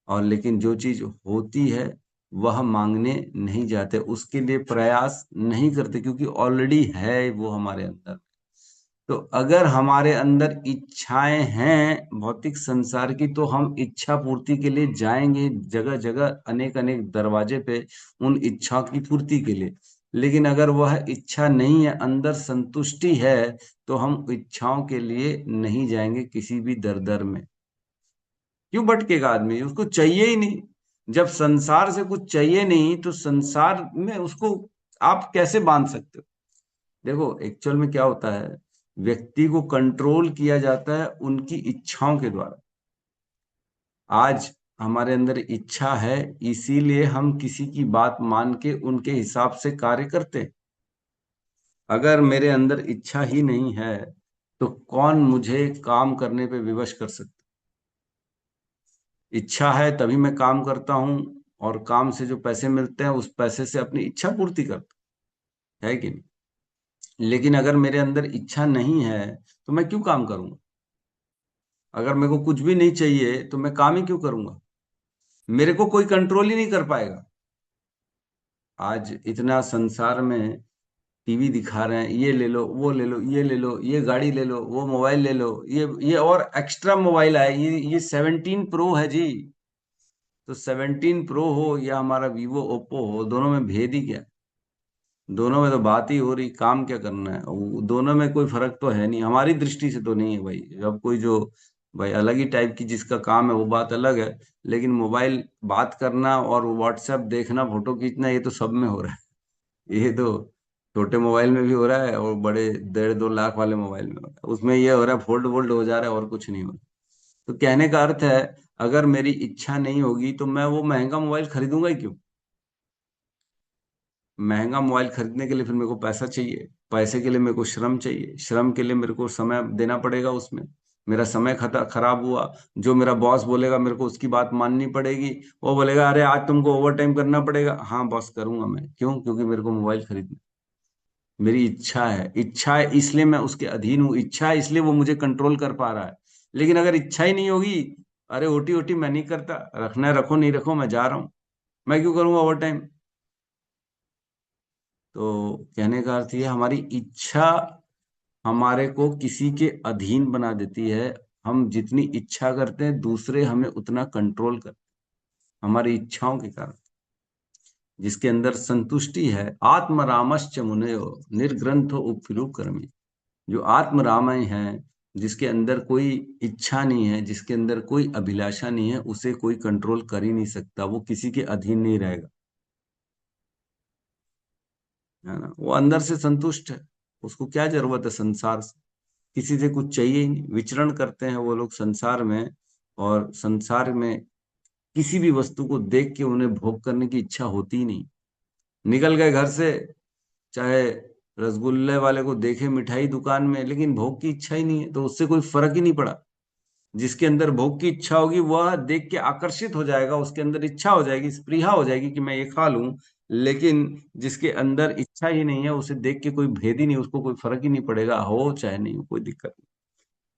और लेकिन जो चीज होती है, वह मांगने नहीं जाते, उसके लिए प्रयास नहीं करते, क्योंकि ऑलरेडी है वो हमारे अंदर। तो अगर हमारे अंदर इच्छाएं हैं भौतिक संसार की, तो हम इच्छा पूर्ति के लिए जाएंगे जगह जगह, अनेक अनेक दरवाजे पे, उन इच्छा की पूर्ति के लिए। लेकिन अगर वह इच्छा नहीं है, अंदर संतुष्टि है, तो हम इच्छाओं के लिए नहीं जाएंगे किसी भी दर दर में। क्यों भटकेगा आदमी, उसको चाहिए ही नहीं। जब संसार से कुछ चाहिए नहीं, तो संसार में उसको आप कैसे बांध सकते हो? देखो एक्चुअल में क्या होता है, व्यक्ति को कंट्रोल किया जाता है उनकी इच्छाओं के द्वारा। आज हमारे अंदर इच्छा है, इसीलिए हम किसी की बात मान के उनके हिसाब से कार्य करते हैं। अगर मेरे अंदर इच्छा ही नहीं है तो कौन मुझे काम करने पे विवश कर सकता? इच्छा है तभी मैं काम करता हूँ, और काम से जो पैसे मिलते हैं उस पैसे से अपनी इच्छा पूर्ति करता है कि नहीं? लेकिन अगर मेरे अंदर इच्छा नहीं है तो मैं क्यों काम करूंगा? अगर मेरे को कुछ भी नहीं चाहिए तो मैं काम ही क्यों करूंगा? मेरे को कोई कंट्रोल ही नहीं कर पाएगा। आज इतना संसार में टीवी दिखा रहे हैं, ये ले लो, वो ले लो, ये ले लो, ये गाड़ी ले लो, वो मोबाइल ले लो, ये और एक्स्ट्रा मोबाइल आए, ये 17 प्रो है जी। तो 17 प्रो हो या हमारा वीवो ओप्पो हो, दोनों में भेद ही क्या? दोनों में तो बात ही हो रही, काम क्या करना है? दोनों में कोई फर्क तो है नहीं, हमारी दृष्टि से तो नहीं है भाई। अब कोई जो भाई अलग ही टाइप की जिसका काम है वो बात अलग है। लेकिन मोबाइल बात करना और व्हाट्सएप देखना, फोटो खींचना, ये तो सब में हो रहा है। ये तो छोटे मोबाइल में भी हो रहा है और बड़े 1.5-2 लाख वाले मोबाइल में हो रहा है, उसमें ये हो रहा है, फोल्ड वोल्ड हो जा रहा है और कुछ नहीं हो रहा। तो कहने का अर्थ है, अगर मेरी इच्छा नहीं होगी तो मैं वो महंगा मोबाइल खरीदूंगा ही क्यों? महंगा मोबाइल खरीदने के लिए फिर मेरे को पैसा चाहिए, पैसे के लिए मेरे को श्रम चाहिए, श्रम के लिए मेरे को समय देना पड़ेगा उसमें। मेरा समय खता खराब हुआ, जो मेरा बॉस बोलेगा मेरे को उसकी बात माननी पड़ेगी। वो बोलेगा अरे आज तुमको ओवर टाइम करना पड़ेगा, हाँ बॉस करूंगा मैं, क्यों? क्योंकि मेरे को मोबाइल खरीदना, मेरी इच्छा है, इच्छा है इसलिए मैं उसके अधीन हूँ, इच्छा है इसलिए वो मुझे कंट्रोल कर पा रहा है। लेकिन अगर इच्छा ही नहीं होगी, अरे ओटी ओटी मैं नहीं करता, रखना है रखो, नहीं रखो मैं जा रहा हूँ, मैं क्यों करूंगा ओवर टाइम? तो कहने का अर्थ ये, हमारी इच्छा हमारे को किसी के अधीन बना देती है। हम जितनी इच्छा करते हैं दूसरे हमें उतना कंट्रोल करते हैं हमारी इच्छाओं के कारण। जिसके अंदर संतुष्टि है, आत्मरामश्च मुनयो निर्ग्रंथो उपफिलु कर्मी। जो आत्म रामायण है, जिसके अंदर कोई इच्छा नहीं है, जिसके अंदर कोई अभिलाषा नहीं है, उसे कोई कंट्रोल कर ही नहीं सकता, वो किसी के अधीन नहीं रहेगा, है ना? वो अंदर से संतुष्ट है, उसको क्या जरूरत है संसार से? किसी से कुछ चाहिए ही नहीं। विचरण करते हैं वो लोग संसार में, और संसार में किसी भी वस्तु को देख के उन्हें भोग करने की इच्छा होती ही नहीं। निकल गए घर से, चाहे रसगुल्ले वाले को देखे मिठाई दुकान में, लेकिन भोग की इच्छा ही नहीं है, तो उससे कोई फर्क ही नहीं पड़ा। जिसके अंदर भोग की इच्छा होगी वह देख के आकर्षित हो जाएगा, उसके अंदर इच्छा हो जाएगी, स्पृहा हो जाएगी कि मैं ये खा लूं। लेकिन जिसके अंदर इच्छा ही नहीं है, उसे देख के कोई भेद ही नहीं, उसको कोई फर्क ही नहीं पड़ेगा, हो चाहे नहीं हो, कोई दिक्कत नहीं।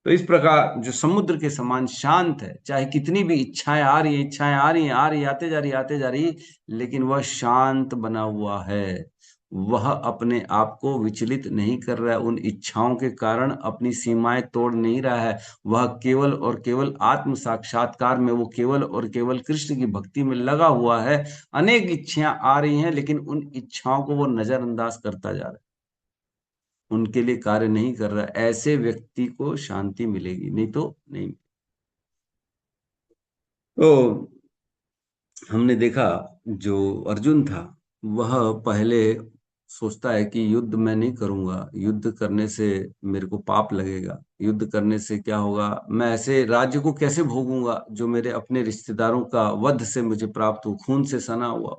तो इस प्रकार जो समुद्र के समान शांत है, चाहे कितनी भी इच्छाएं आ रही है, इच्छाएं आ रही हैं, आ रही, आते जा रही, आते जा रही, लेकिन वह शांत बना हुआ है। वह अपने आप को विचलित नहीं कर रहा है, उन इच्छाओं के कारण अपनी सीमाएं तोड़ नहीं रहा है। वह केवल और केवल आत्म साक्षात्कार में, वो केवल और केवल कृष्ण की भक्ति में लगा हुआ है। अनेक इच्छाएं आ रही हैं, लेकिन उन इच्छाओं को वो नजरअंदाज करता जा रहा है, उनके लिए कार्य नहीं कर रहा। ऐसे व्यक्ति को शांति मिलेगी, नहीं तो नहीं। तो हमने देखा, जो अर्जुन था वह पहले सोचता है कि युद्ध मैं नहीं करूंगा, युद्ध करने से मेरे को पाप लगेगा, युद्ध करने से क्या होगा, मैं ऐसे राज्य को कैसे भोगूंगा जो मेरे अपने रिश्तेदारों का वध से मुझे प्राप्त हो, खून से सना हुआ,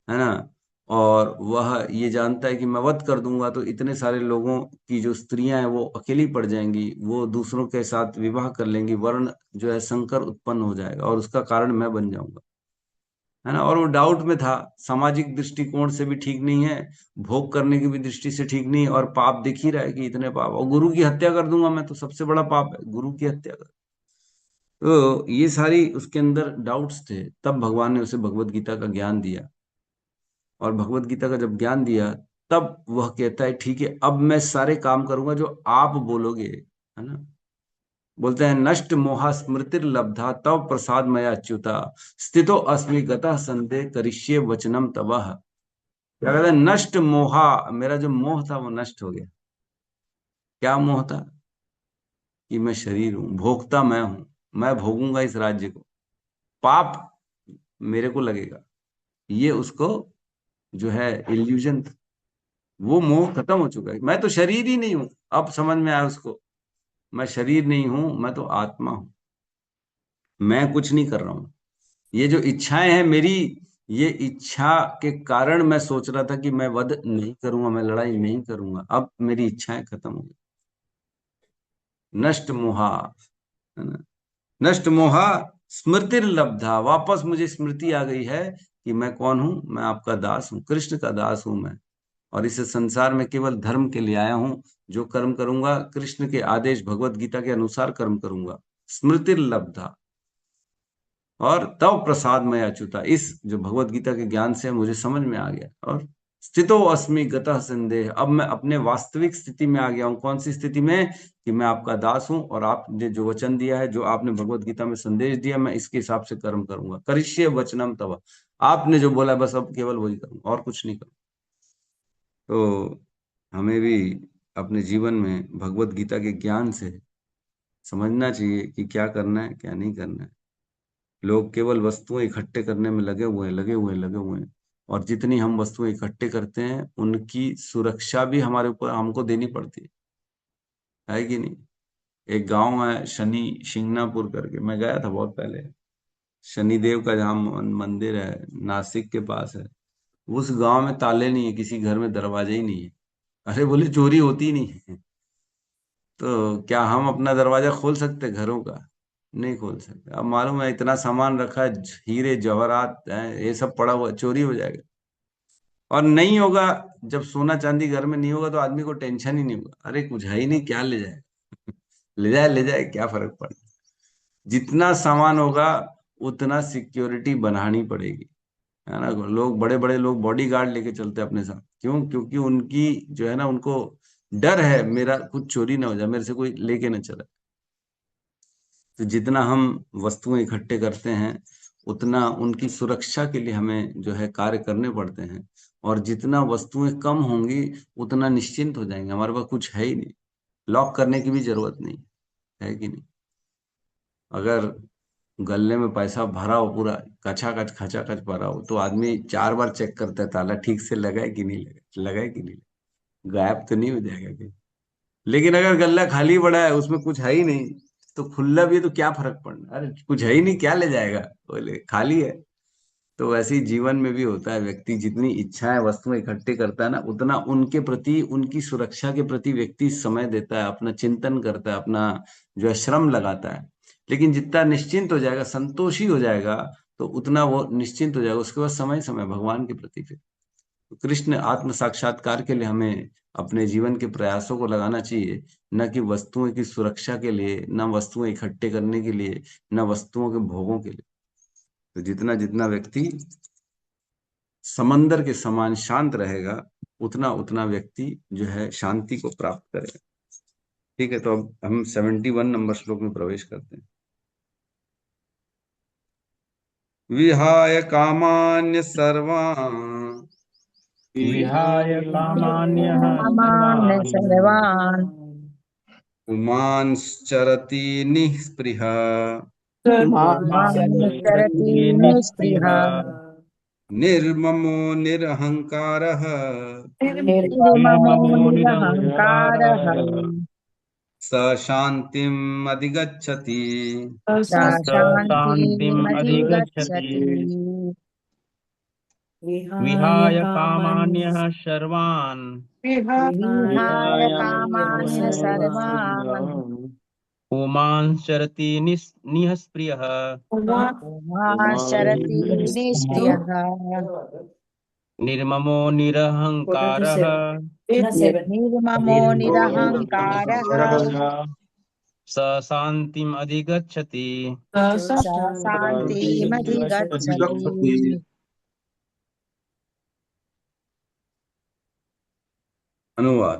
है ना? और वह ये जानता है कि मैं वध कर दूंगा तो इतने सारे लोगों की जो स्त्रियां हैं वो अकेली पड़ जाएंगी, वो दूसरों के साथ विवाह कर लेंगी, वर्ण जो है संकर उत्पन्न हो जाएगा और उसका कारण मैं बन जाऊंगा, है ना? और वो डाउट में था, सामाजिक दृष्टिकोण से भी ठीक नहीं है, भोग करने की भी दृष्टि से ठीक नहीं, और पाप दिख ही रहा है कि इतने पाप, और गुरु की हत्या कर दूंगा मैं तो सबसे बड़ा पाप है गुरु की हत्या कर। तो ये सारी उसके अंदर डाउट्स थे। तब भगवान ने उसे भगवत गीता का ज्ञान दिया, और भगवत गीता का जब ज्ञान दिया, तब वह कहता है ठीक है, अब मैं सारे काम करूंगा जो आप बोलोगे, है ना? बोलते हैं नष्ट मोहा स्मृतिर लब्धा तव प्रसाद मया अच्युता स्थितो अस्मि गतः संदेह करिष्ये वचनम तवह। क्या कहते हैं? नष्ट मोहा, मेरा जो मोह था वो नष्ट हो गया। क्या मोह था? कि मैं शरीर हूं, भोगता मैं हूं, मैं भोगूंगा इस राज्य को, पाप मेरे को लगेगा, ये उसको जो है इल्यूजन था। वो मोह खत्म हो चुका है, मैं तो शरीर ही नहीं हूं। अब समझ में आया उसको, मैं शरीर नहीं हूं, मैं तो आत्मा हूं, मैं कुछ नहीं कर रहा हूं। ये जो इच्छाएं हैं मेरी, ये इच्छा के कारण मैं सोच रहा था कि मैं वध नहीं करूंगा, मैं लड़ाई नहीं करूंगा, अब मेरी इच्छाएं खत्म हो गई। नष्ट मोहा, है ना, नष्ट मोहा स्मृतिर्लब्धा, वापस मुझे स्मृति आ गई है कि मैं कौन हूं, मैं आपका दास हूं, कृष्ण का दास हूं मैं। और इस संसार में केवल धर्म के लिए आया हूं, जो कर्म करूंगा कृष्ण के आदेश भगवत गीता के अनुसार कर्म करूंगा। स्मृतिर्लब्धा, और तव प्रसाद में अच्युता, इस जो भगवत गीता के ज्ञान से मुझे समझ में आ गया। और स्थितो अस्मि गतः संदेह, अब मैं अपने वास्तविक स्थिति में आ गया हूँ। कौन सी स्थिति में? कि मैं आपका दास हूं, और आपने जो वचन दिया है, जो आपने भगवत गीता में संदेश दिया, मैं इसके हिसाब से कर्म करूंगा। करिष्ये वचनम तव, आपने जो बोला बस अब केवल वही करूंगा और कुछ नहीं करूंगा। तो हमें भी अपने जीवन में भगवत गीता के ज्ञान से समझना चाहिए कि क्या करना है, क्या नहीं करना है। लोग केवल वस्तुएं इकट्ठे करने में लगे हुए हैं, लगे हुए हैं, लगे हुए हैं। और जितनी हम वस्तुएं इकट्ठे करते हैं, उनकी सुरक्षा भी हमारे ऊपर हमको देनी पड़ती है कि नहीं? एक गांव है शनि शिंगणापुर करके, मैं गया था बहुत पहले। शनिदेव का जहाँ मंदिर है, नासिक के पास है। उस गांव में ताले नहीं है, किसी घर में दरवाजे ही नहीं है। अरे बोले चोरी होती ही नहीं है। तो क्या हम अपना दरवाजा खोल सकते घरों का? नहीं खोल सकते। अब मालूम है इतना सामान रखा है, हीरे जवाहरात हैं, ये सब पड़ा हुआ, चोरी हो जाएगा। और नहीं होगा, जब सोना चांदी घर में नहीं होगा तो आदमी को टेंशन ही नहीं होगा, अरे कुछ है ही नहीं, क्या ले जाए। ले जाए ले जाए, क्या फर्क पड़े। जितना सामान होगा उतना सिक्योरिटी बढ़ानी पड़ेगी, है ना। लोग, बड़े बड़े लोग बॉडी गार्ड लेके चलते हैं अपने साथ, क्यों? क्योंकि उनकी जो है ना, उनको डर है मेरा कुछ चोरी ना हो जाए, मेरे से कोई लेके ना चले। तो जितना हम वस्तुएं इकट्ठे करते हैं, उतना उनकी सुरक्षा के लिए हमें जो है कार्य करने पड़ते हैं। और जितना वस्तुएं कम होंगी, उतना निश्चिंत हो जाएंगे, हमारे पास कुछ है ही नहीं, लॉक करने की भी जरूरत नहीं, है कि नहीं? अगर गले में पैसा भरा हो, पूरा कचाकच खचाखच भरा हो, तो आदमी 4 बार चेक करता है ताला ठीक से लगा है कि नहीं लगा, लगा है कि नहीं, गायब तो नहीं हो जाएगा कहीं। लेकिन अगर गल्ला खाली पड़ा है, उसमें कुछ है ही नहीं, तो खुला भी है तो क्या फर्क पड़ना, अरे कुछ है ही नहीं, क्या ले जाएगा, बोले खाली है। तो वैसे ही जीवन में भी होता है, व्यक्ति जितनी इच्छाएं वस्तुएं इकट्ठे करता है ना, उतना उनके प्रति, उनकी सुरक्षा के प्रति व्यक्ति समय देता है, अपना चिंतन करता है, अपना जो है श्रम लगाता है। लेकिन जितना निश्चिंत हो जाएगा, संतोषी हो जाएगा, तो उतना वो निश्चिंत हो जाएगा, उसके बाद समय समय भगवान के प्रति फिर तो कृष्ण आत्म साक्षात्कार के लिए हमें अपने जीवन के प्रयासों को लगाना चाहिए, न कि वस्तुओं की सुरक्षा के लिए, न वस्तुएं इकट्ठे करने के लिए, न वस्तुओं के भोगों के लिए। तो जितना जितना व्यक्ति समंदर के समान शांत रहेगा, उतना उतना व्यक्ति जो है शांति को प्राप्त करेगा। ठीक है, तो अब हम 71 नंबर श्लोक में प्रवेश करते हैं। विहाय कामान्य सर्वान् विहाय कामान्यः कामान् सर्वान् सर्वान् पुमांश्चरति निःस्पृह मानुसरति मां निःस्पृहः निर्ममो निरहंकारः निर्ममो निर्ममो निरहङ्कारः निरहङ्कारः स शान्तिम् अधिगच्छति। स स शान्तिम् अधिगच्छति। शान्तिमधिगच्छति। विहाय कामान्यः सर्वान् विहाय विहाय कामान् सर्वान् पुमांश्चरति निःस्पृहः पुमांश्चरति निःस्पृहः निर्ममो निरहङ्कारः निर्ममो निरहङ्कारः स शान्तिम् अधिगच्छति। स शान्तिमधिगच्छति। अनुवाद।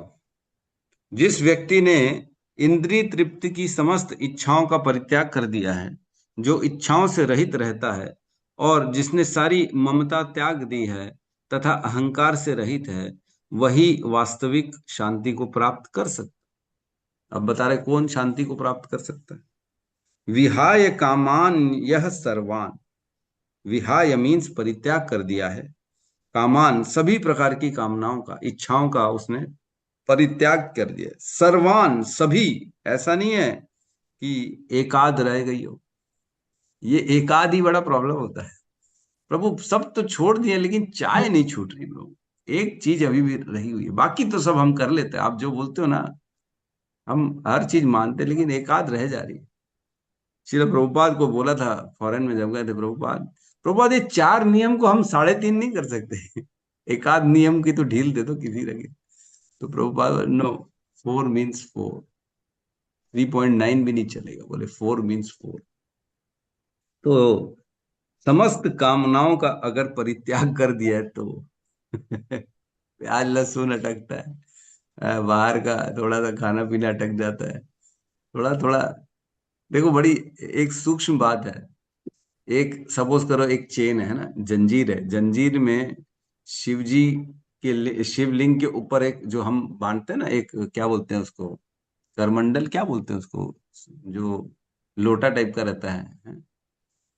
जिस व्यक्ति ने इंद्रिय तृप्ति की समस्त इच्छाओं का परित्याग कर दिया है, जो इच्छाओं से रहित रहता है, और जिसने सारी ममता त्याग दी है तथा अहंकार से रहित है, वही वास्तविक शांति को प्राप्त कर सकता है। अब बता रहे कौन शांति को प्राप्त कर सकता है? विहाय कामान यह सर्वान, विहाय मीन्स परित्याग कर दिया है, कामान सभी प्रकार की कामनाओं का, इच्छाओं का उसने परित्याग कर दिया। सर्वान सभी, ऐसा नहीं है कि एकाध रह गई हो, ये एकाध ही बड़ा प्रॉब्लम होता है। प्रभु सब तो छोड़ दिए लेकिन चाय नहीं छूट रही प्रभु, एक चीज अभी भी रही हुई है, बाकी तो सब हम कर लेते हैं, आप जो बोलते हो ना हम हर चीज मानते हैं, लेकिन एक आध रह जा रही है। श्रील प्रभुपाद को बोला था फॉरेन में जब गए थे, प्रभुपाद प्रभुपाद ये 4 नियम को हम 3.5 नहीं कर सकते एक आध नियम की तो ढील दे दो किसी लगे। तो प्रभुपाद नो, 4 मीन्स 4, 3.9 भी नहीं चलेगा, बोले 4 मीन्स 4। तो समस्त कामनाओं का अगर परित्याग कर दिया है तो प्याज लहसुन अटकता है, बाहर का थोड़ा सा खाना पीना अटक जाता है, थोड़ा थोड़ा। देखो बड़ी एक सूक्ष्म बात है, एक सपोज करो एक चेन है ना, जंजीर है, जंजीर में शिव जी के शिवलिंग के ऊपर एक जो हम बांधते हैं ना, एक क्या बोलते हैं उसको, करमंडल क्या बोलते हैं उसको, जो लोटा टाइप का रहता है,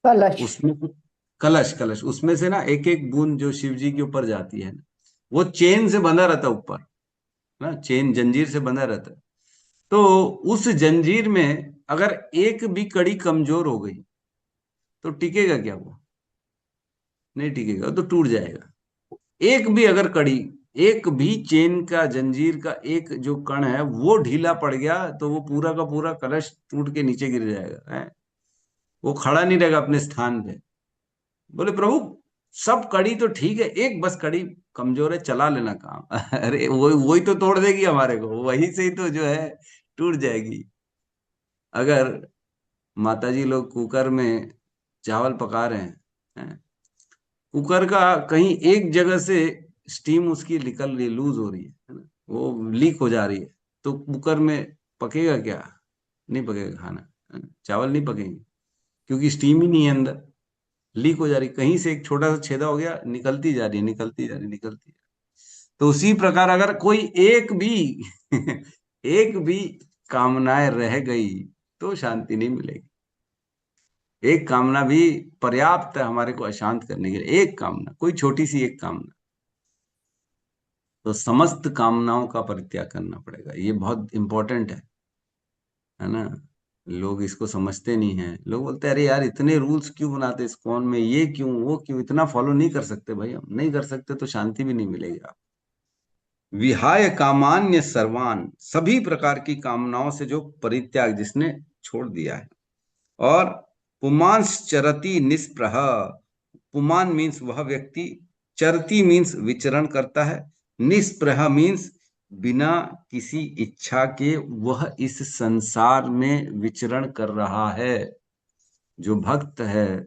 कलश। उसमें कलश, कलश उसमें से ना एक एक बूंद जो शिव जी के ऊपर जाती है ना, वो चेन से बंधा रहता है ऊपर ना, चेन जंजीर से बंधा रहता है। तो उस जंजीर में अगर एक भी कड़ी कमजोर हो गई तो टिकेगा क्या वो? नहीं टिकेगा, वो तो टूट जाएगा। एक भी अगर कड़ी, एक भी चेन का जंजीर का एक जो कण है वो ढीला पड़ गया तो वो पूरा का पूरा कलश टूट के नीचे गिर जाएगा, है? वो खड़ा नहीं रहेगा अपने स्थान पे। बोले प्रभु सब कड़ी तो ठीक है, एक बस कड़ी कमजोर है, चला लेना काम अरे वही वही तो तोड़ देगी हमारे को, वही से ही तो जो है टूट जाएगी। अगर माताजी लोग कुकर में चावल पका रहे हैं, कुकर का कहीं एक जगह से स्टीम उसकी निकल रही, लूज हो रही है ना, वो लीक हो जा रही है, तो कुकर में पकेगा क्या? नहीं पकेगा खाना, है ना? चावल नहीं पकेंगे, क्योंकि स्टीम ही नहीं है अंदर, लीक हो जा रही, कहीं से एक छोटा सा छेदा हो गया, निकलती जा रही है, निकलती जा रही है, निकलती जा रही है। तो उसी प्रकार अगर कोई एक भी एक भी कामनाएं रह गई तो शांति नहीं मिलेगी। एक कामना भी पर्याप्त है हमारे को अशांत करने के लिए, एक कामना, कोई छोटी सी एक कामना। तो समस्त कामनाओं का परित्याग करना पड़ेगा, ये बहुत इंपॉर्टेंट है ना? लोग इसको समझते नहीं है, लोग बोलते हैं अरे यार इतने रूल्स क्यों बनाते इस कौन में, ये क्यों वो क्यों, इतना फॉलो नहीं कर सकते भाई, हम नहीं कर सकते तो शांति भी नहीं मिलेगी आप। विहाय कामान्य सर्वान, सभी प्रकार की कामनाओं से जो परित्याग जिसने छोड़ दिया है। और पुमांस चरति निस्पृह, पुमान मीन्स वह व्यक्ति, चरती मीन्स विचरण करता है, निस्पृह मीन्स बिना किसी इच्छा के वह इस संसार में विचरण कर रहा है। जो भक्त है,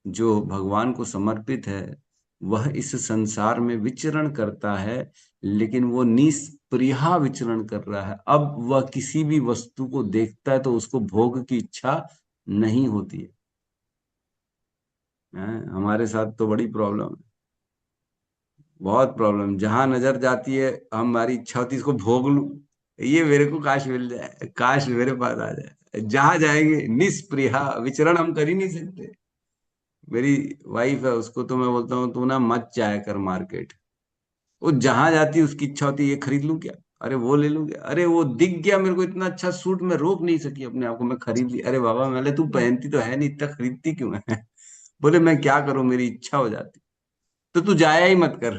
जो भगवान को समर्पित है, वह इस संसार में विचरण करता है, लेकिन वो निष्प्रिया विचरण कर रहा है। अब वह किसी भी वस्तु को देखता है तो उसको भोग की इच्छा नहीं होती है। हमारे साथ तो बड़ी प्रॉब्लम है, बहुत प्रॉब्लम, जहां नजर जाती है हमारी इच्छा होती है इसको भोग लूं, ये मेरे को काश मिल जाए, काश मेरे पास आ जाए। जहां जाएंगे निष्प्रिया, विचरण हम कर ही नहीं सकते। मेरी वाइफ है, उसको तो मैं बोलता हूँ तू ना मत जाया कर मार्केट, वो जहां जाती है उसकी इच्छा होती है ये खरीद लूं क्या, अरे वो ले लूं क्या, अरे वो दिख गया मेरे को इतना अच्छा सूट, मैं रोक नहीं सकी अपने आप को, मैं खरीद ली। अरे बाबा मैंने, तू पहनती तो है नहीं, इतना खरीदती क्यों है? बोले मैं क्या करूं, मेरी इच्छा हो जाती। तो तू जाया ही मत कर,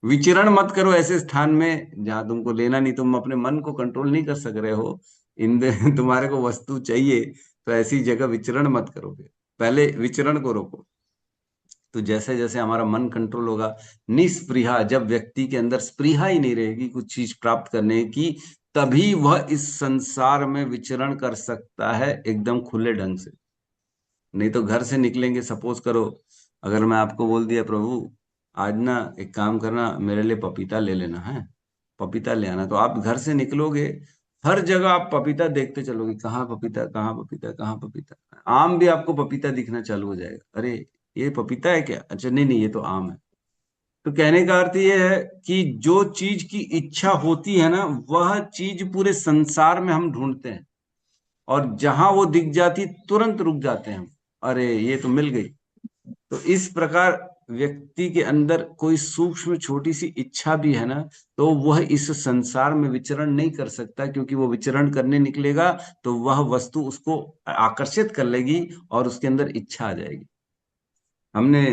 विचरण मत करो ऐसे स्थान में जहां तुमको लेना नहीं, तुम अपने मन को कंट्रोल नहीं कर सक रहे हो, इन तुम्हारे को वस्तु चाहिए, तो ऐसी जगह विचरण मत करो, फिर पहले विचरण को रोको। तो जैसे जैसे हमारा मन कंट्रोल होगा, निस्पृहा, जब व्यक्ति के अंदर स्पृहा ही नहीं रहेगी कुछ चीज प्राप्त करने की, तभी वह इस संसार में विचरण कर सकता है एकदम खुले ढंग से। नहीं तो घर से निकलेंगे, सपोज करो अगर मैं आपको बोल दिया प्रभु आज ना एक काम करना मेरे लिए पपीता ले लेना है, पपीता ले आना, तो आप घर से निकलोगे, हर जगह आप पपीता देखते चलोगे, कहाँ पपीता, कहाँ पपीता, कहाँ पपीता। आम भी आपको पपीता दिखना चालू हो जाएगा, अरे ये पपीता है क्या, अच्छा नहीं नहीं ये तो आम है। तो कहने का अर्थ ये है कि जो चीज की इच्छा होती है ना, वह चीज पूरे संसार में हम ढूंढते हैं, और जहां वो दिख जाती तुरंत रुक जाते हैं हम, अरे ये तो मिल गई। तो इस प्रकार व्यक्ति के अंदर कोई सूक्ष्म छोटी सी इच्छा भी है ना, तो वह इस संसार में विचरण नहीं कर सकता, क्योंकि वो विचरण करने निकलेगा तो वह वस्तु उसको आकर्षित कर लेगी और उसके अंदर इच्छा आ जाएगी। हमने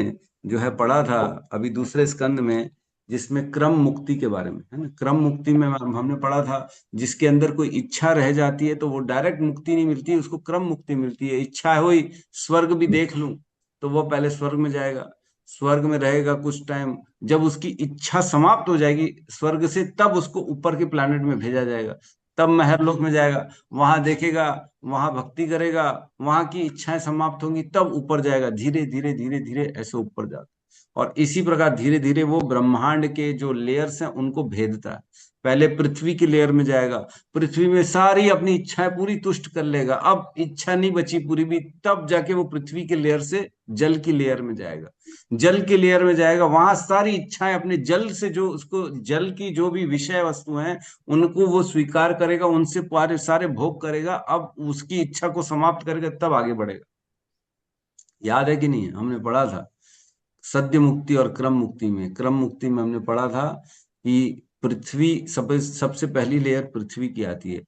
जो है पढ़ा था अभी दूसरे स्कंद में, जिसमें क्रम मुक्ति के बारे में है ना। क्रम मुक्ति में हमने पढ़ा था, जिसके अंदर कोई इच्छा रह जाती है तो वो डायरेक्ट मुक्ति नहीं मिलती, उसको क्रम मुक्ति मिलती है। इच्छा हुई स्वर्ग भी देख लूं, तो वो पहले स्वर्ग में जाएगा, स्वर्ग में रहेगा कुछ टाइम, जब उसकी इच्छा समाप्त हो जाएगी स्वर्ग से, तब उसको ऊपर के प्लैनेट में भेजा जाएगा, तब महरलोक में जाएगा, वहां देखेगा, वहां भक्ति करेगा, वहां की इच्छाएं समाप्त होंगी, तब ऊपर जाएगा, धीरे धीरे धीरे धीरे ऐसे ऊपर जाता। और इसी प्रकार धीरे धीरे वो ब्रह्मांड के जो लेयर्स हैं उनको भेदता है। पहले पृथ्वी की लेयर में जाएगा, पृथ्वी में सारी अपनी इच्छाएं पूरी तुष्ट कर लेगा, अब इच्छा नहीं बची पूरी भी, तब जाके वो पृथ्वी के लेयर से जल की लेयर में जाएगा, जल की लेयर में जाएगा, वहां सारी इच्छाएं अपने जल से, जो उसको जल की जो भी विषय वस्तु हैं उनको वो स्वीकार करेगा, उनसे सारे भोग करेगा, अब उसकी इच्छा को समाप्त करेगा, तब आगे बढ़ेगा। याद है कि नहीं? हमने पढ़ा था सद्य मुक्ति और क्रम मुक्ति में। क्रम मुक्ति में हमने पढ़ा था कि पृथ्वी सबसे पहली लेयर पृथ्वी की आती है।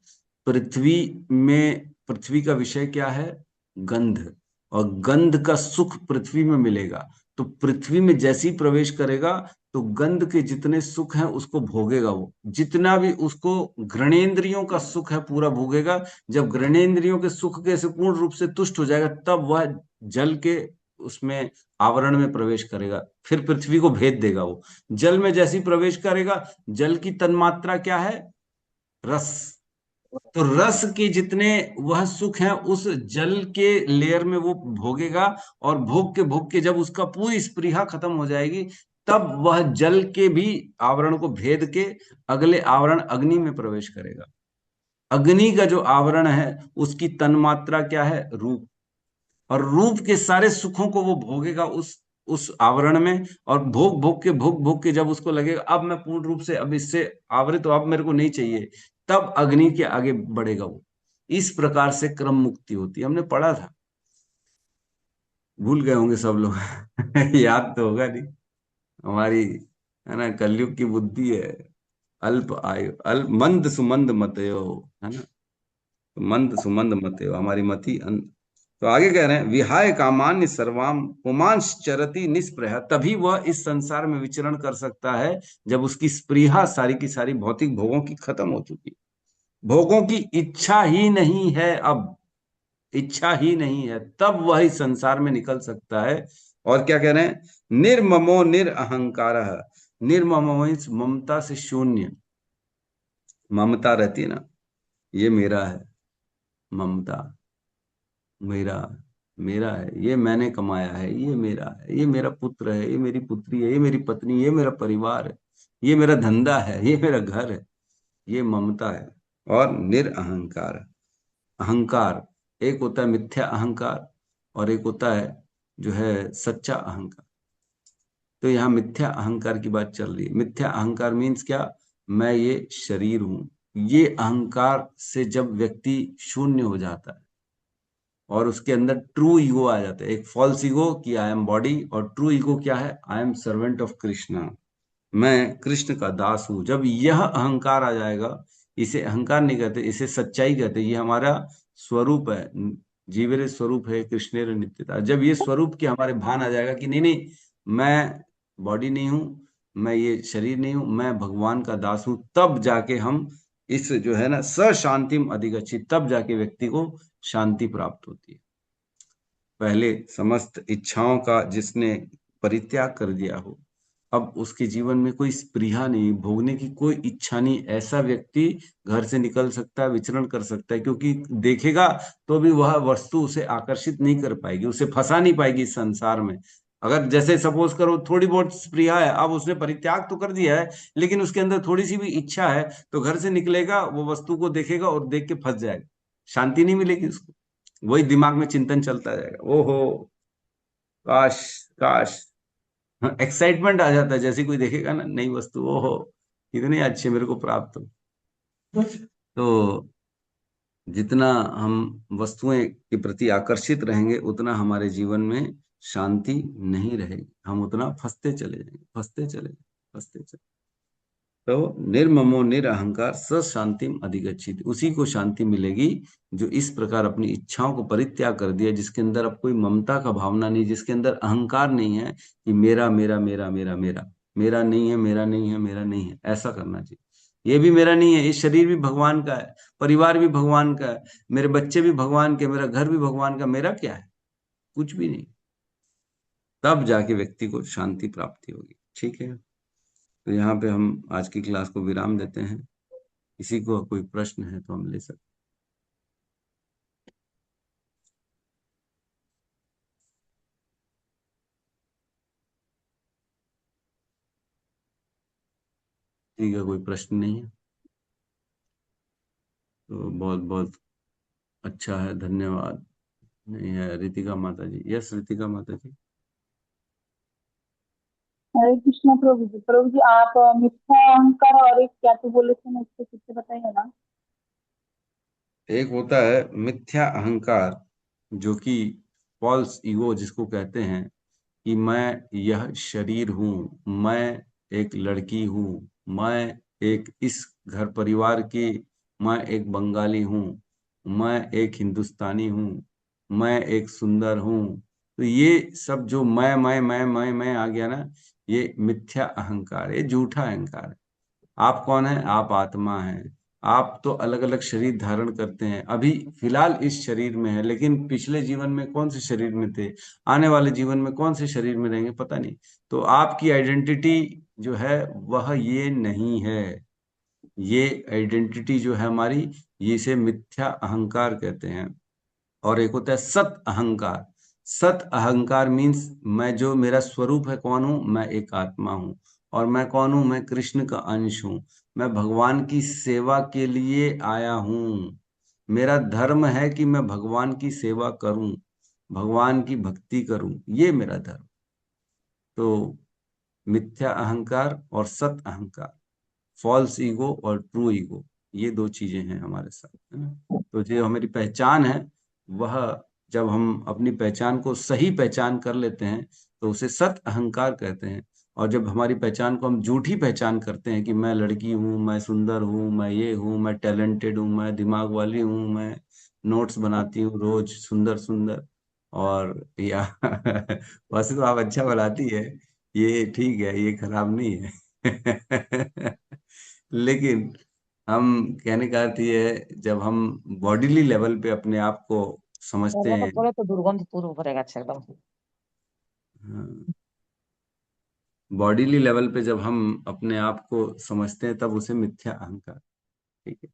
पृथ्वी में, पृथ्वी का विषय क्या है? गंध, और गंध का सुख पृथ्वी में मिलेगा, तो पृथ्वी में जैसे ही प्रवेश करेगा तो गंध के जितने सुख हैं उसको भोगेगा, वो जितना भी उसको घृणेन्द्रियों का सुख है पूरा भोगेगा। जब घृणेन्द्रियों के सुख के से पूर्ण रूप से तुष्ट हो जाएगा, तब वह जल के उसमें आवरण में प्रवेश करेगा, फिर पृथ्वी को भेद देगा। वो जल में जैसे ही प्रवेश करेगा, जल की तन्मात्रा क्या है? रस। तो रस के जितने वह सुख है उस जल के लेयर में वो भोगेगा, और भोग के जब उसका पूरी स्पृहा खत्म हो जाएगी, तब वह जल के भी आवरण को भेद के अगले आवरण अग्नि में प्रवेश करेगा। अग्नि का जो आवरण है उसकी तन्मात्रा क्या है? रूप। और रूप के सारे सुखों को वो भोगेगा उस आवरण में, और भोग के जब उसको लगेगा अब मैं पूर्ण रूप से अब इससे आवृत, तो अब मेरे को नहीं चाहिए, तब अग्नि के आगे बढ़ेगा वो। इस प्रकार से क्रम मुक्ति होती है, हमने पढ़ा था। भूल गए होंगे सब लोग याद तो होगा नहीं, हमारी है ना कलयुग की बुद्धि है, अल्प आयु, अल्प मंद सुमंद मतयो, है ना, मंद सुमंद मतयो, हमारी मति तो आगे कह रहे हैं विहाय कामान्य सर्वाम पुमांश चरति निस्पृह, तभी वह इस संसार में विचरण कर सकता है जब उसकी स्पृहा सारी की सारी भौतिक भोगों की खत्म हो चुकी, भोगों की इच्छा ही नहीं है, अब इच्छा ही नहीं है, तब वह इस संसार में निकल सकता है। और क्या कह रहे हैं? निर्ममो निरअहंकार, निर्ममो मीन्स ममता से शून्य, ममता रहती है ना, ये मेरा है, ममता मेरा, मेरा है, ये मैंने कमाया है, ये मेरा है, ये मेरा पुत्र है, ये मेरी पुत्री है, ये मेरी पत्नी, ये मेरा परिवार है, ये मेरा धंधा है, ये मेरा घर है, ये ममता है। और निरअहंकार, अहंकार एक होता है मिथ्या अहंकार, और एक होता है जो है सच्चा अहंकार। तो यहाँ मिथ्या अहंकार की बात चल रही है। मिथ्या अहंकार मीन्स क्या? मैं ये शरीर हूं, ये अहंकार से जब व्यक्ति शून्य हो जाता है और उसके अंदर ट्रू ईगो आ जाता है, एक फॉल्स ईगो कि आई एम बॉडी, और ट्रू ईगो क्या है? I am servant of Krishna, मैं कृष्ण का दास हूं। जब यह अहंकार आ जाएगा, इसे अहंकार नहीं कहते, इसे सच्चाई कहते, ये हमारा स्वरूप है, जीवेर स्वरूप है कृष्णेर नित्यता। जब ये स्वरूप के हमारे भान आ जाएगा कि नहीं नहीं, मैं बॉडी नहीं हूं, मैं ये शरीर नहीं हूं, मैं भगवान का दास हूं, तब जाके हम इस जो है ना स शांतिम अधिगच्छति, तब जाके व्यक्ति को शांति प्राप्त होती है। पहले समस्त इच्छाओं का जिसने परित्याग कर दिया हो, अब उसके जीवन में कोई स्पृहा नहीं, भोगने की कोई इच्छा नहीं, ऐसा व्यक्ति घर से निकल सकता है, विचरण कर सकता है, क्योंकि देखेगा तो भी वह वस्तु उसे आकर्षित नहीं कर पाएगी, उसे फंसा नहीं पाएगी इस संसार में। अगर जैसे सपोज करो थोड़ी बहुत स्पृहा है, अब उसने परित्याग तो कर दिया है, लेकिन उसके अंदर थोड़ी सी भी इच्छा है, तो घर से निकलेगा, वो वस्तु को देखेगा और देख के फंस जाएगा, शांति नहीं मिलेगी उसको, वही दिमाग में चिंतन चलता जाएगा, ओहो काश काश, एक्साइटमेंट आ जाता है जैसे कोई देखेगा ना नई वस्तु, ओहो कितनी अच्छी मेरे को प्राप्त हो। तो जितना हम वस्तुएं के प्रति आकर्षित रहेंगे, उतना हमारे जीवन में शांति नहीं रहेगी, हम उतना फंसते चले जाएंगे, फंसते चले, फंसते चले। तो निर्ममो निरहंकार स शांतिम अधिगच्छति, उसी को शांति मिलेगी जो इस प्रकार अपनी इच्छाओं को परित्याग कर दिया, जिसके अंदर अब कोई ममता का भावना नहीं, जिसके अंदर अहंकार नहीं है कि मेरा मेरा मेरा मेरा मेरा मेरा नहीं है, मेरा नहीं है, मेरा नहीं है, ऐसा करना चाहिए। ये भी मेरा नहीं है, ये शरीर भी भगवान का है, परिवार भी भगवान का है, मेरे बच्चे भी भगवान के, मेरा घर भी भगवान का, मेरा क्या है? कुछ भी नहीं। तब जाके व्यक्ति को शांति प्राप्ति होगी। ठीक है, तो यहाँ पे हम आज की क्लास को विराम देते हैं। किसी को कोई प्रश्न है तो हम ले सकते। ठीक है, कोई प्रश्न नहीं है तो बहुत बहुत अच्छा है, धन्यवाद। नहीं है रितिका माता जी? यस रितिका माता जी। हरे कृष्णा प्रभु जी। प्रभु जी आप मिथ्या अहंकार और एक क्या तो बोले थे ना, उसको फिर से बताइए ना। एक होता है मिथ्या अहंकार, जो कि फॉल्स ईगो जिसको कहते हैं, कि मैं यह शरीर हूँ, मैं एक लड़की हूँ, मैं एक इस घर परिवार की, मैं एक बंगाली हूँ, मैं एक हिंदुस्तानी हूँ, मैं एक सुंदर हूँ। तो ये सब जो मैं आ गया ना, ये मिथ्या अहंकार, ये झूठा अहंकार है। आप कौन है? आप आत्मा हैं। आप तो अलग अलग शरीर धारण करते हैं, अभी फिलहाल इस शरीर में है, लेकिन पिछले जीवन में कौन से शरीर में थे, आने वाले जीवन में कौन से शरीर में रहेंगे, पता नहीं। तो आपकी आइडेंटिटी जो है वह ये नहीं है। ये आइडेंटिटी जो है हमारी, ये इसे मिथ्या अहंकार कहते हैं। और एक होता है सत अहंकार। सत अहंकार मीन्स मैं, जो मेरा स्वरूप है, कौन हूं मैं? एक आत्मा हूं। और मैं कौन हूं? मैं कृष्ण का अंश हूं। मैं भगवान की सेवा के लिए आया हूं। मेरा धर्म है कि मैं भगवान की सेवा करूं, भगवान की भक्ति करूं, ये मेरा धर्म। तो मिथ्या अहंकार और सत अहंकार, फॉल्स ईगो और ट्रू ईगो, ये दो चीजें हैं हमारे साथ, है ना। तो जो हमारी पहचान है, वह जब हम अपनी पहचान को सही पहचान कर लेते हैं तो उसे सत अहंकार कहते हैं। और जब हमारी पहचान को हम झूठी पहचान करते हैं कि मैं लड़की हूँ, मैं सुंदर हूँ, मैं ये हूँ, मैं टैलेंटेड हूँ, मैं दिमाग वाली हूँ, मैं नोट्स बनाती हूँ रोज सुंदर सुंदर, और या वैसे तो आप अच्छा बनाती है, ये ठीक है, ये खराब नहीं है। लेकिन हम कहने का अर्थ ये है, जब हम बॉडीली लेवल पे अपने आप को समझते हैं, পরে তো দুর্গন্ধ পুরো ভরে গেছে একদম। बॉडीली लेवल पे जब हम अपने आप को समझते हैं, तब उसे मिथ्या अहंकार। ठीक है,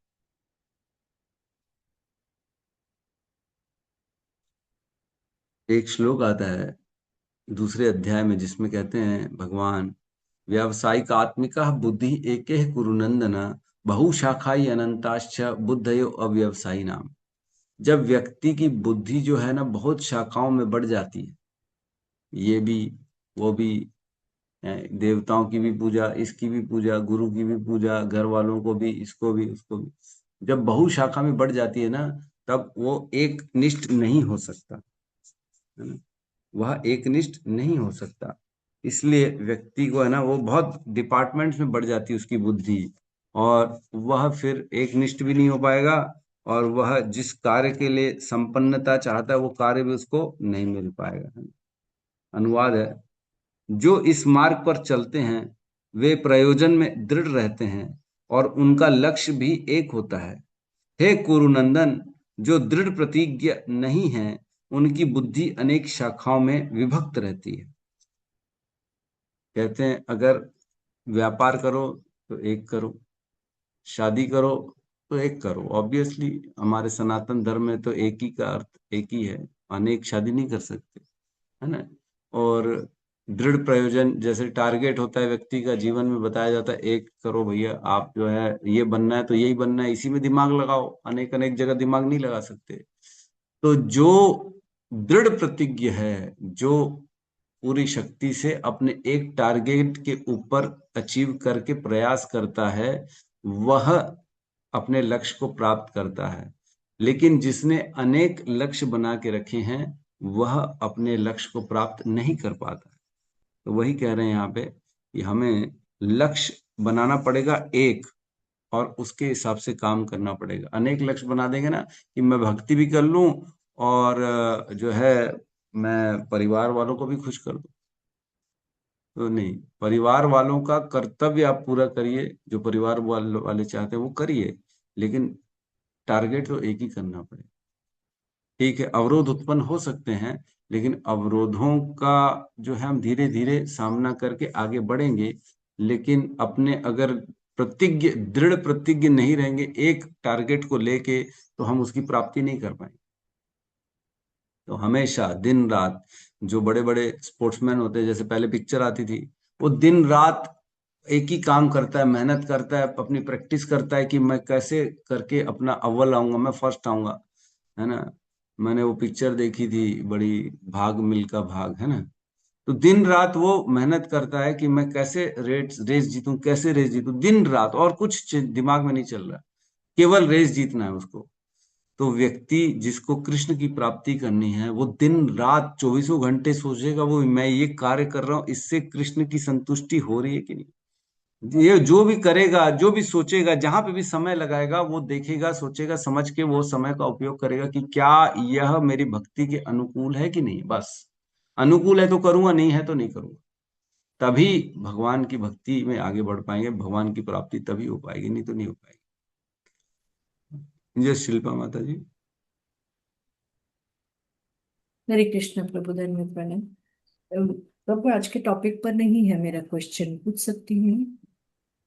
एक श्लोक आता है दूसरे अध्याय में, जिसमें कहते हैं भगवान, व्यावसायिक आत्मिका बुद्धि एके कुरुनंदन, बहुशाखाई अनंताश्च बुद्धयो अव्यवसायी नाम। जब व्यक्ति की बुद्धि जो है ना बहुत शाखाओं में बढ़ जाती है, ये भी वो भी, देवताओं की भी पूजा, इसकी भी पूजा, गुरु की भी पूजा, घर वालों को भी, इसको भी उसको भी, जब बहुशाखा में बढ़ जाती है ना, तब वो एक निष्ठ नहीं हो सकता, है ना। वह एकनिष्ठ नहीं हो सकता। इसलिए व्यक्ति को है ना, वो बहुत डिपार्टमेंट्स में बढ़ जाती है उसकी बुद्धि, और वह फिर एकनिष्ठ भी नहीं हो पाएगा, और वह जिस कार्य के लिए संपन्नता चाहता है वो कार्य भी उसको नहीं मिल पाएगा, है ना? अनुवाद है, जो इस मार्ग पर चलते हैं वे प्रयोजन में दृढ़ रहते हैं और उनका लक्ष्य भी एक होता है। हे कुरुनंदन, जो दृढ़ प्रतिज्ञ नहीं है उनकी बुद्धि अनेक शाखाओं में विभक्त रहती है। कहते हैं अगर व्यापार करो तो एक करो, शादी करो तो एक करो। ऑब्वियसली हमारे सनातन धर्म में तो एक ही का अर्थ एक ही है, अनेक शादी नहीं कर सकते, है ना। और दृढ़ प्रयोजन, जैसे टारगेट होता है व्यक्ति का जीवन में, बताया जाता है एक करो भैया, आप जो है ये बनना है तो यही बनना है, इसी में दिमाग लगाओ, अनेक अनेक जगह दिमाग नहीं लगा सकते। तो जो दृढ़ प्रतिज्ञ है, जो पूरी शक्ति से अपने एक टारगेट के ऊपर अचीव करके प्रयास करता है, वह अपने लक्ष्य को प्राप्त करता है। लेकिन जिसने अनेक लक्ष्य बना के रखे हैं, वह अपने लक्ष्य को प्राप्त नहीं कर पाता। तो वही कह रहे हैं यहाँ पे कि हमें लक्ष्य बनाना पड़ेगा एक, और उसके हिसाब से काम करना पड़ेगा। अनेक लक्ष्य बना देंगे ना कि मैं भक्ति भी कर लूं और जो है मैं परिवार वालों को भी खुश कर दूं, तो नहीं, परिवार वालों का कर्तव्य आप पूरा करिए, जो परिवार वाले चाहते हैं वो करिए, लेकिन टारगेट तो एक ही करना पड़ेगा। ठीक है, अवरोध उत्पन्न हो सकते हैं, लेकिन अवरोधों का जो है हम धीरे धीरे सामना करके आगे बढ़ेंगे, लेकिन अपने अगर प्रतिज्ञ दृढ़ प्रतिज्ञ नहीं रहेंगे एक टारगेट को लेके, तो हम उसकी प्राप्ति नहीं कर पाएंगे। तो हमेशा दिन रात, जो बड़े बड़े स्पोर्ट्समैन होते हैं, जैसे पहले पिक्चर आती थी, वो दिन रात एक ही काम करता है, मेहनत करता है, अपनी प्रैक्टिस करता है कि मैं कैसे करके अपना अव्वल आऊंगा, मैं फर्स्ट आऊंगा, है ना। मैंने वो पिक्चर देखी थी बड़ी, भाग मिल्खा भाग, है ना। तो दिन रात वो मेहनत करता है कि मैं कैसे रेस जीतूं, कैसे रेस जीतूं, दिन रात, और कुछ दिमाग में नहीं चल रहा, केवल रेस जीतना है उसको। तो व्यक्ति जिसको कृष्ण की प्राप्ति करनी है, वो दिन रात चौबीसों घंटे सोचेगा, वो मैं ये कार्य कर रहा हूँ, इससे कृष्ण की संतुष्टि हो रही है कि नहीं। ये जो भी करेगा, जो भी सोचेगा, जहां पे भी समय लगाएगा, वो देखेगा, सोचेगा, समझ के वो समय का उपयोग करेगा कि क्या यह मेरी भक्ति के अनुकूल है कि नहीं। बस अनुकूल है तो करूंगा, नहीं है तो नहीं करूंगा। तभी भगवान की भक्ति में आगे बढ़ पाएंगे, भगवान की प्राप्ति तभी हो पाएगी, नहीं तो नहीं हो पाएगी। जय शिल्पा माता जी। हरे कृष्ण प्रभु, धन्यवाद प्रणाम। प्रभु आज के टॉपिक पर नहीं है मेरा क्वेश्चन, पूछ सकती हूँ?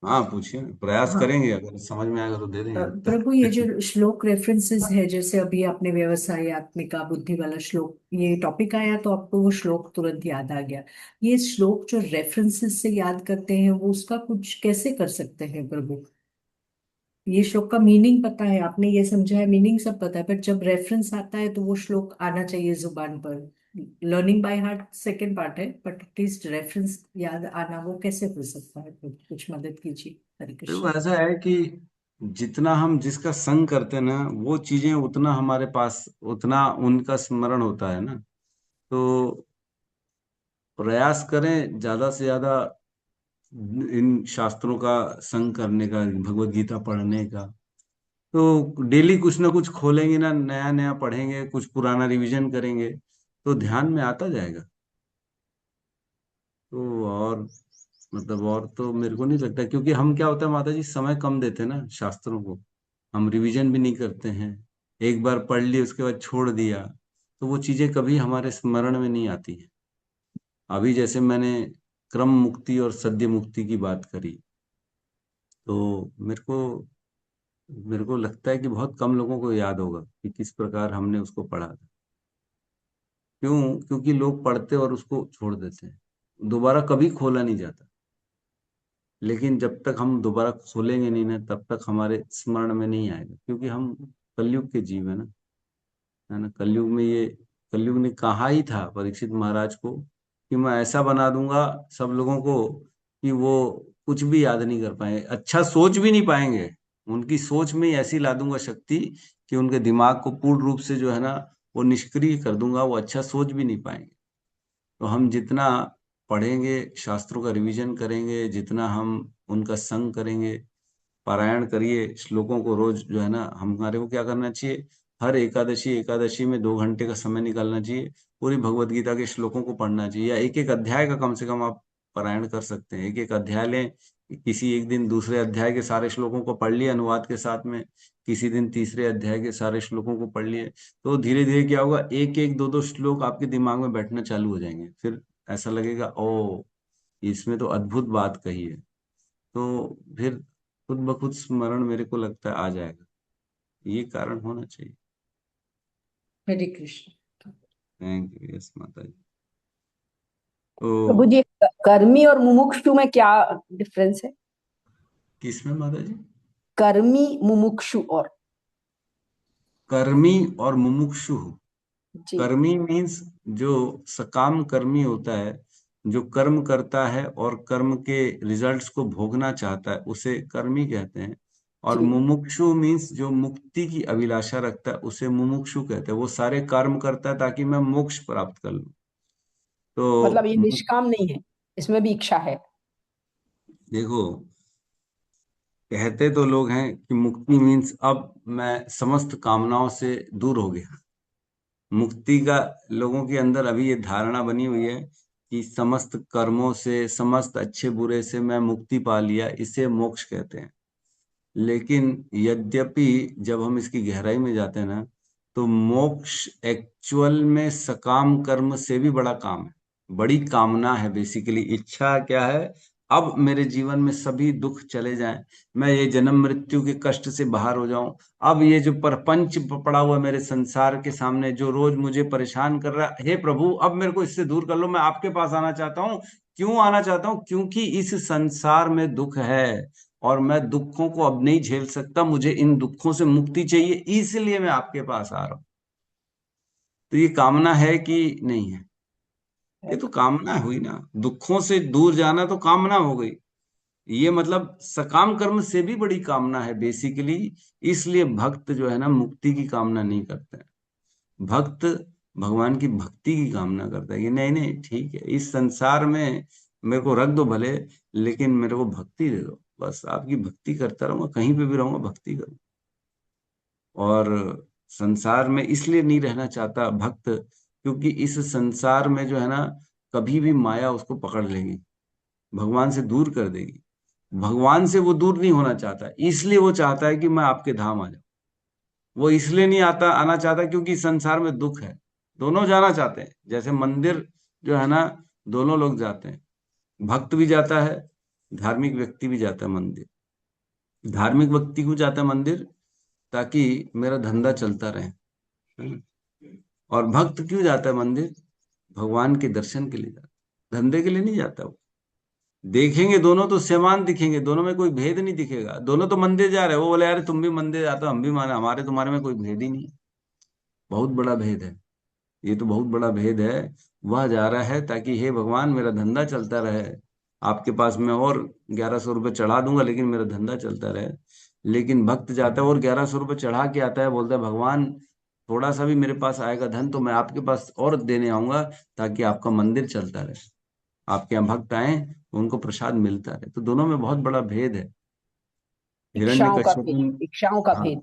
हाँ पूछिए, प्रयास हाँ। करेंगे, अगर समझ में आएगा तो दे देंगे उत्तर। प्रभु ये जो श्लोक रेफरेंसेस है, जैसे अभी आपने व्यवसाय आत्मिका बुद्धि वाला श्लोक, ये टॉपिक आया तो आपको वो श्लोक तुरंत याद आ गया। ये श्लोक जो रेफरेंसेस से याद करते हैं, वो उसका कुछ कैसे कर सकते हैं प्रभु? ये श्लोक का मीनिंग पता है, आपने ये समझा है, मीनिंग सब पता है, पर जब रेफरेंस आता है तो वो श्लोक आना चाहिए जुबान पर। Learning by heart second part है, बट एटलीस्ट रेफरेंस याद आना, वो कैसे हो सकता है? कुछ मदद कीजिए। हरे तो कृष्ण। ऐसा है कि जितना हम जिसका संग करते हैं ना, वो चीजें उतना हमारे पास, उतना उनका स्मरण होता है ना। तो प्रयास करें ज्यादा से ज्यादा इन शास्त्रों का संग करने का, भगवत गीता पढ़ने का। तो डेली कुछ ना कुछ खोलेंगे ना, नया नया पढ़ेंगे, कुछ पुराना रिवीजन करेंगे, तो ध्यान में आता जाएगा। तो और मतलब और तो मेरे को नहीं लगता, क्योंकि हम क्या होता है माता जी, समय कम देते हैं ना शास्त्रों को, हम रिवीजन भी नहीं करते हैं। एक बार पढ़ ली, उसके बाद छोड़ दिया, तो वो चीजें कभी हमारे स्मरण में नहीं आती हैं। अभी जैसे मैंने क्रम मुक्ति और सद्य मुक्ति की बात करी, तो मेरे को लगता है कि बहुत कम लोगों को याद होगा कि किस प्रकार हमने उसको पढ़ा था। क्यों? क्योंकि लोग पढ़ते और उसको छोड़ देते हैं, दोबारा कभी खोला नहीं जाता। लेकिन जब तक हम दोबारा खोलेंगे नहीं ना, तब तक हमारे स्मरण में नहीं आएगा, क्योंकि हम कलयुग के जीव है ना, है ना। कलयुग में ये, कलयुग ने कहा ही था परीक्षित महाराज को कि मैं ऐसा बना दूंगा सब लोगों को कि वो कुछ भी याद नहीं कर पाएंगे, अच्छा सोच भी नहीं पाएंगे। उनकी सोच में ही ऐसी ला दूंगा शक्ति कि उनके दिमाग को पूर्ण रूप से जो है ना, वो निष्क्रिय कर दूंगा, वो अच्छा सोच भी नहीं पाएंगे। तो हम जितना पढ़ेंगे, शास्त्रों का रिवीजन करेंगे, जितना हम उनका संग करेंगे, पारायण करिए श्लोकों को रोज, जो है ना, हमारे को क्या करना चाहिए, हर एकादशी एकादशी में 2 घंटे का समय निकालना चाहिए, पूरी भगवत गीता के श्लोकों को पढ़ना चाहिए, या एक एक अध्याय का कम से कम आप पारायण कर सकते हैं। एक एक अध्याय लें, किसी एक दिन दूसरे अध्याय के सारे श्लोकों को पढ़ लिए अनुवाद के साथ में, किसी दिन तीसरे अध्याय के सारे श्लोकों को पढ़ लिए, तो धीरे धीरे क्या होगा, एक एक दो दो श्लोक आपके दिमाग में बैठना चालू हो जाएंगे। फिर ऐसा लगेगा, ओ इसमें तो अद्भुत बात कही है। तो फिर खुद ब खुद स्मरण मेरे को लगता है आ जाएगा। ये कारण होना चाहिए। हरे कृष्ण। थैंक यू, यस माता जी। प्रभु तो जी, कर्मी और मुमुक्षु में क्या डिफरेंस है? किसमें माता जी? कर्मी, मुमुक्षु और कर्मी और मुमुक्षु। जी कर्मी मीन्स जो सकाम कर्मी होता है, जो कर्म करता है और कर्म के रिजल्ट्स को भोगना चाहता है, उसे कर्मी कहते हैं। और जी। मुमुक्षु मीन्स जो मुक्ति की अभिलाषा रखता है, उसे मुमुक्षु कहते हैं। वो सारे कर्म करता है ताकि मैं मोक्ष प्राप्त कर लूं। तो मतलब ये निष्काम नहीं है, इसमें भी इच्छा है। देखो, कहते तो लोग हैं कि मुक्ति मीन्स अब मैं समस्त कामनाओं से दूर हो गया। मुक्ति का लोगों के अंदर अभी ये धारणा बनी हुई है कि समस्त कर्मों से, समस्त अच्छे बुरे से मैं मुक्ति पा लिया, इसे मोक्ष कहते हैं। लेकिन यद्यपि जब हम इसकी गहराई में जाते हैं ना, तो मोक्ष एक्चुअल में सकाम कर्म से भी बड़ा काम है, बड़ी कामना है। बेसिकली इच्छा क्या है? अब मेरे जीवन में सभी दुख चले जाएं, मैं ये जन्म मृत्यु के कष्ट से बाहर हो जाऊं। अब ये जो परपंच पड़ा हुआ मेरे संसार के सामने, जो रोज मुझे परेशान कर रहा है, हे प्रभु अब मेरे को इससे दूर कर लो, मैं आपके पास आना चाहता हूँ। क्यों आना चाहता हूँ? क्योंकि इस संसार में दुख है और मैं दुखों को अब नहीं झेल सकता, मुझे इन दुखों से मुक्ति चाहिए, इसलिए मैं आपके पास आ रहा हूं। तो ये कामना है कि नहीं है? ये तो कामना हुई ना, दुखों से दूर जाना तो कामना हो गई। ये मतलब सकाम कर्म से भी बड़ी कामना है बेसिकली। इसलिए भक्त जो है ना, मुक्ति की कामना नहीं करता है। भक्त भगवान की भक्ति की कामना करता है कि नहीं नहीं ठीक है, इस संसार में मेरे को रख दो भले, लेकिन मेरे को भक्ति दे दो, बस आपकी भक्ति करता रहूंगा, कहीं पे भी रहूंगा भक्ति करूंगा। और संसार में इसलिए नहीं रहना चाहता भक्त, क्योंकि इस संसार में जो है ना, कभी भी माया उसको पकड़ लेगी, भगवान से दूर कर देगी। भगवान से वो दूर नहीं होना चाहता, इसलिए वो चाहता है कि मैं आपके धाम आ जाऊं। वो इसलिए नहीं आना चाहता क्योंकि संसार में दुख है। दोनों जाना चाहते हैं, जैसे मंदिर जो है ना, दोनों लोग जाते हैं, भक्त भी जाता है, धार्मिक व्यक्ति भी जाता है मंदिर। धार्मिक व्यक्ति क्यों जाता है मंदिर? ताकि मेरा धंधा चलता रहे, है ना? और भक्त क्यों जाता है मंदिर? भगवान के दर्शन के लिए जाता है, धंधे के लिए नहीं जाता वो। देखेंगे दोनों तो समान दिखेंगे, दोनों में कोई भेद नहीं दिखेगा, दोनों तो मंदिर जा रहे हैं। वो बोले यार तुम भी मंदिर जाते हो, हम भी माने, हमारे तुम्हारे में कोई भेद ही नहीं है। बहुत बड़ा भेद है, ये तो बहुत बड़ा भेद है। वह जा रहा है ताकि हे भगवान मेरा धंधा चलता रहे, आपके पास मैं और 1100 रुपये चढ़ा दूंगा, लेकिन मेरा धंधा चलता रहे। लेकिन भक्त जाता है और 1100 रुपये चढ़ा के आता है, बोलता है भगवान थोड़ा सा भी मेरे पास आएगा धन तो मैं आपके पास और देने आऊंगा, ताकि आपका मंदिर चलता रहे, आपके यहाँ भक्त आए उनको प्रसाद मिलता रहे। तो दोनों में बहुत बड़ा भेद है। इच्छाओं का हिरण्यकश्यपु, भेद, इच्छाओं का हाँ भेद।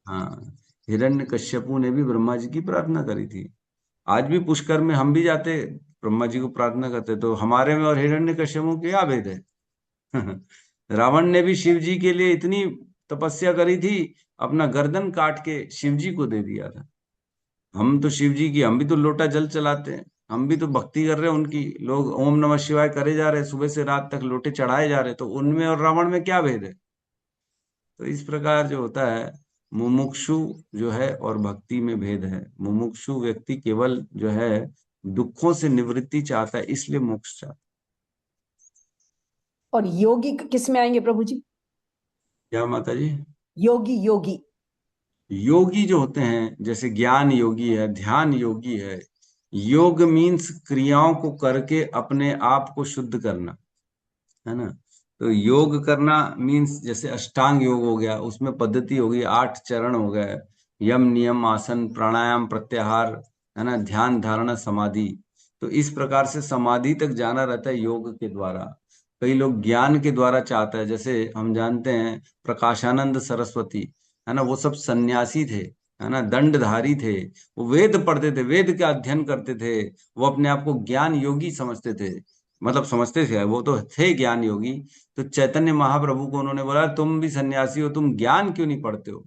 हाँ, हिरण्यकश्यपु ने भी ब्रह्मा जी की प्रार्थना करी थी। आज भी पुष्कर में हम भी जाते, ब्रह्मा जी को प्रार्थना करते, तो हमारे में और हिरण्यकश्यपु के क्या भेद है? रावण ने भी शिव जी के लिए इतनी तपस्या करी थी, अपना गर्दन काट के शिव जी को दे दिया था। हम तो शिव जी की, हम भी तो लोटा जल चलाते हैं, हम भी तो भक्ति कर रहे हैं उनकी। लोग ओम नमः शिवाय करे जा रहे हैं, सुबह से रात तक लोटे चढ़ाए जा रहे हैं, तो उनमें और रावण में क्या भेद है? तो इस प्रकार जो होता है, मुमुक्षु जो है और भक्ति में भेद है। मुमुक्षु व्यक्ति केवल जो है दुखों से निवृत्ति चाहता है, इसलिए मोक्ष चाहता है। और योगी किस में आएंगे प्रभु जी? क्या माता जी? योगी, योगी। योगी जो होते हैं, जैसे ज्ञान योगी है, ध्यान योगी है। योग मीन्स क्रियाओं को करके अपने आप को शुद्ध करना, है ना? तो योग करना मीन्स जैसे अष्टांग योग हो गया, उसमें पद्धति हो गई, 8 चरण हो गए, यम नियम आसन प्राणायाम प्रत्याहार, है ना, ध्यान धारणा समाधि। तो इस प्रकार से समाधि तक जाना रहता है योग के द्वारा। कई लोग ज्ञान के द्वारा चाहता है, जैसे हम जानते हैं प्रकाशानंद सरस्वती, है ना, वो सब सन्यासी थे, है ना, दंडधारी थे। वो वेद पढ़ते थे, वेद का अध्ययन करते थे, वो अपने आप को ज्ञान योगी समझते थे। मतलब समझते थे, वो तो थे ज्ञान योगी। तो चैतन्य महाप्रभु को उन्होंने बोला तुम भी सन्यासी हो, तुम ज्ञान क्यों नहीं पढ़ते हो?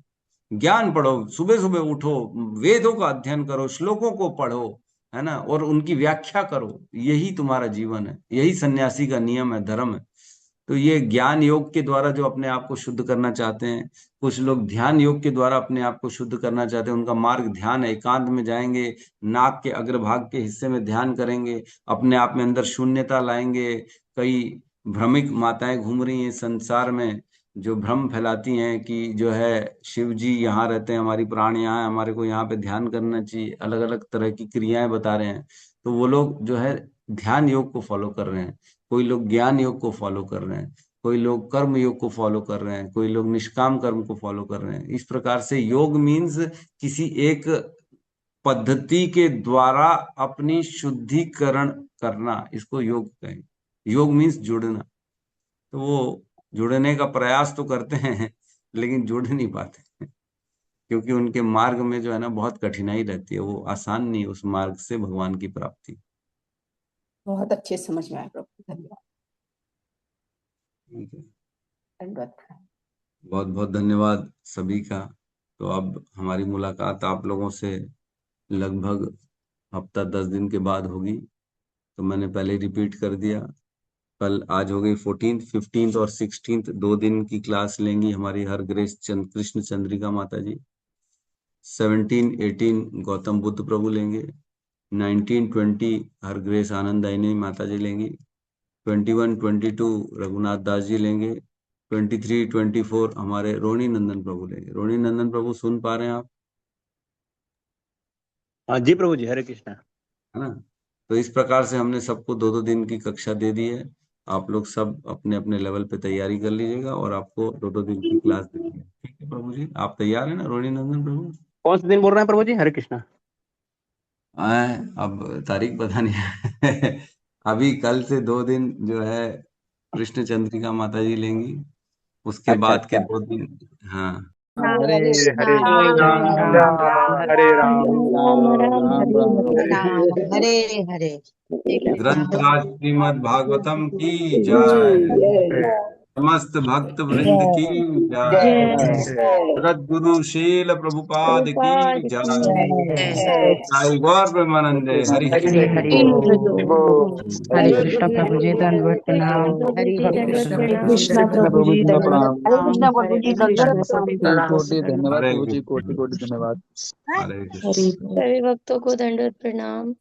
ज्ञान पढ़ो, सुबह सुबह उठो, वेदों का अध्ययन करो, श्लोकों को पढ़ो, है ना, और उनकी व्याख्या करो। यही तुम्हारा जीवन है, यही सन्यासी का नियम है, धर्म है। तो ये ज्ञान योग के द्वारा जो अपने आप को शुद्ध करना चाहते हैं, कुछ लोग ध्यान योग के द्वारा अपने आप को शुद्ध करना चाहते हैं। उनका मार्ग ध्यान है, एकांत में जाएंगे, नाक के अग्रभाग के हिस्से में ध्यान करेंगे, अपने आप में अंदर शून्यता लाएंगे। कई भ्रमिक माताएं घूम रही हैं संसार में, जो भ्रम फैलाती हैं कि जो है शिव जी यहाँ रहते हैं, हमारी प्राण यहाँ है, हमारे को यहाँ पे ध्यान करना चाहिए, अलग अलग तरह की क्रियाएं बता रहे हैं। तो वो लोग जो है ध्यान योग को फॉलो कर रहे हैं, कोई लोग ज्ञान योग को फॉलो कर रहे हैं, कोई लोग कर्म योग को फॉलो कर रहे हैं, कोई लोग निष्काम कर्म को फॉलो कर रहे हैं। इस प्रकार से योग मीन्स किसी एक पद्धति के द्वारा अपनी शुद्धिकरण करना, इसको योग कहें। योग मीन्स जुड़ना। तो वो जुड़ने का प्रयास तो करते हैं लेकिन जुड़ नहीं पाते, क्योंकि उनके मार्ग में जो है ना बहुत कठिनाई रहती है, वो आसान नहीं है उस मार्ग से भगवान की प्राप्ति। बहुत अच्छे समझ में आया प्रभु, धन्यवाद। ठीक है, धन्यवाद। बहुत बहुत धन्यवाद सभी का। तो अब हमारी मुलाकात आप लोगों से लगभग हफ्ता 10 दिन के बाद होगी। तो मैंने पहले रिपीट कर दिया, कल आज हो गई 14th, 15th और 16th 2 दिन की क्लास लेंगी हमारी हर ग्रेस कृष्ण चंद्रिका माता जी। 17, 18 गौतम बुद्ध प्रभु लेंगे। 19, 20 हर ग्रेस आनंदायिनी माता जी लेंगी। 21, 22 रघुनाथ दास जी लेंगे। 23, 24 हमारे रोहिणी नंदन प्रभु लेंगे। रोहिणी नंदन प्रभु सुन पा रहे हैं आप? जी प्रभु जी, हरे कृष्णा। है ना? तो इस प्रकार से हमने सबको 2-2 दिन की कक्षा दे दी है। आप लोग सब अपने अपने लेवल पे तैयारी कर लीजिएगा और आपको 2-2 दिन की क्लास देंगे। ठीक है प्रभु जी, आप तैयार हैं ना रोहिणी नंदन प्रभु? कौन से दिन बोल रहे हैं प्रभु जी? हरे कृष्णा। अब तारीख पता नहीं है अभी कल से 2 दिन जो है कृष्ण चंद्रिका माता जी लेंगी, उसके अच्छा बाद के अच्छा। 2 दिन। हाँ, हरे हरे राम राम राम राम राम राम, राम हरे राम राम राम राम। राम हरे हरे। ग्रंथराज श्रीमद् भागवतम की जय, समस्त भक्त वृंद की जय, सद्गुरु शील प्रभुपाद की जय, साई गौर प्रेमानंदे हरि हरि हरे हरे बोल। हरे कृष्णा प्रभु जी, दंडवत प्रणाम। हरि हरे कृष्ण कृष्ण प्रभु जी, कृष्ण दंडवत प्रभु जी प्रणाम। दंडवत प्रणाम। प्रणाम। हरे हरे कृष्ण कृष्ण प्रभु प्रभु प्रणाम। जी, धन्यवाद हरे प्रभु जी, कृष्ण, कोटि कोटि धन्यवाद। हरे कृष्ण। सभी भक्तों को दंडवत प्रणाम।